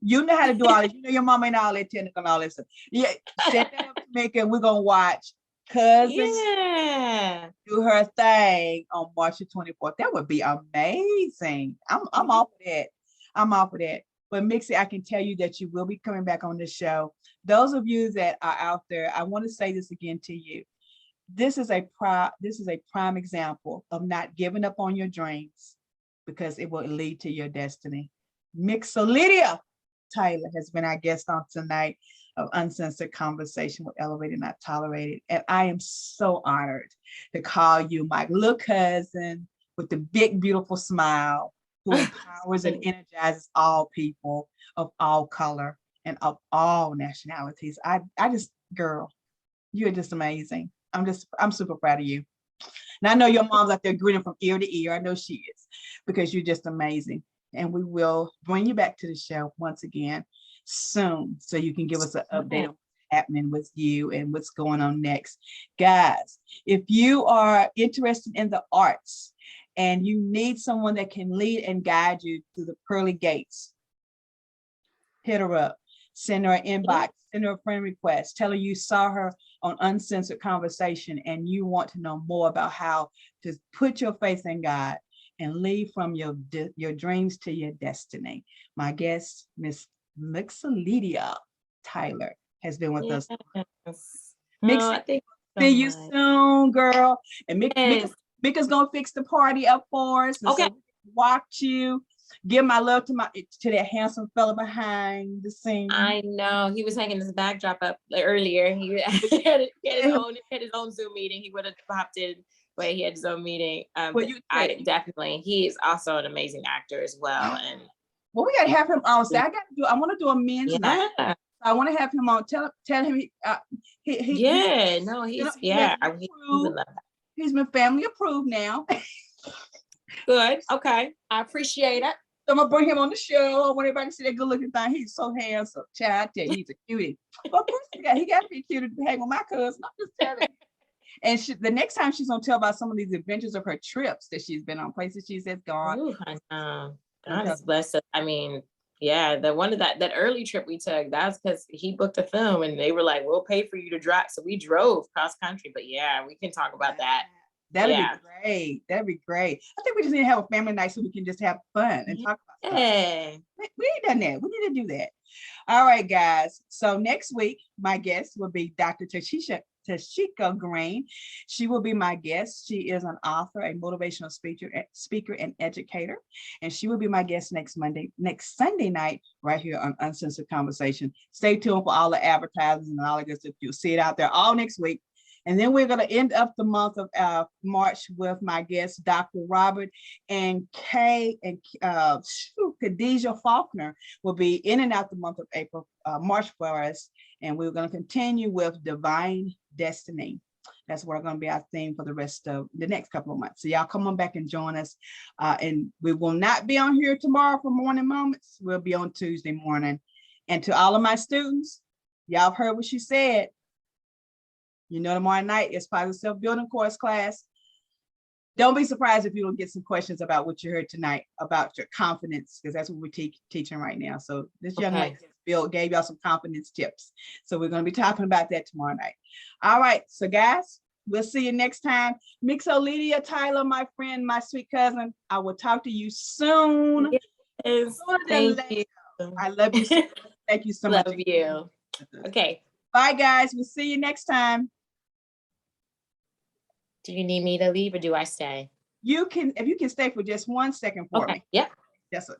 You know how to do all this. You know your mama ain't all that technical and all that stuff. Yeah, set that up, Mika, and we're gonna watch Cousins Yeah. do her thing on March the 24th. That would be amazing. I'm off of that. I'm off of that. But Mixie, I can tell you that you will be coming back on this show. Those of you that are out there, I want to say this again to you. This is a prime example of not giving up on your dreams because it will lead to your destiny. Myxolydia Tyler has been our guest on tonight of Uncensored Conversation with Elevated Not Tolerated. And I am so honored to call you my little cousin with the big, beautiful smile who empowers and energizes all people of all color and of all nationalities. I just, girl, you're just amazing. I'm super proud of you. And I know your mom's out there grinning from ear to ear. I know she is, because you're just amazing. And we will bring you back to the show once again soon so you can give us an update on what's happening with you and what's going on next. Guys, if you are interested in the arts and you need someone that can lead and guide you through the pearly gates, hit her up, send her an inbox, send her a friend request, tell her you saw her on Uncensored Conversation and you want to know more about how to put your faith in God and lead from your dreams to your destiny. My guest, Miss Myxolydia Tyler, has been with us. Mix, see you soon, girl. And Mika's gonna fix the party up for us. Okay. So watch you. Give my love to that handsome fella behind the scene. I know he was hanging his backdrop up earlier. He had his own Zoom meeting. He would have popped in, but he had his own meeting. He is also an amazing actor as well. And well, we gotta have him on. So I want to do a men's night. So I want to have him on. Tell him he's been family approved now. Good. Okay. I appreciate it. So I'm gonna bring him on the show. I want everybody to see that good looking thing. He's so handsome. Child, I tell you, he's a cutie. Well, of course he got to be cute to hang with my cousin. I'm just telling you. And the next time she's gonna tell about some of these adventures of her trips that she's been on, places she has gone. Ooh, I know. God has blessed us. I mean, yeah, the one of that early trip we took, that's because he booked a film and they were like, we'll pay for you to drive. So we drove cross country. But yeah, we can talk about that. That'd be great. That'd be great. I think we just need to have a family night so we can just have fun and talk about stuff. We ain't done that. We need to do that. All right, guys. So next week, my guest will be Dr. Tashika Green. She will be my guest. She is an author, a motivational speaker and educator. And she will be my guest next Sunday night, right here on Uncensored Conversation. Stay tuned for all the advertising and all the good stuff. You'll see it out there all next week. And then we're going to end up the month of March with my guest, Dr. Robert and Khadijah Faulkner will be in and out the month of March for us. And we're going to continue with Divine Destiny. That's where going to be our theme for the rest of the next couple of months. So y'all come on back and join us. And we will not be on here tomorrow for Morning Moments. We'll be on Tuesday morning. And to all of my students, y'all have heard what she said. You know, tomorrow night is Positive Self-Building course class. Don't be surprised if you don't get some questions about what you heard tonight about your confidence, because that's what we're teaching right now. So this young lady gave y'all some confidence tips. So we're going to be talking about that tomorrow night. All right. So guys, we'll see you next time. Myxolydia Tyler, my friend, my sweet cousin. I will talk to you soon. Yes, thank you. I love you so much. Thank you so much. Love you. Okay. Bye, guys. We'll see you next time. Do you need me to leave or do I stay? You can, if you can stay for just 1 second for me. Yeah. Yes, sir.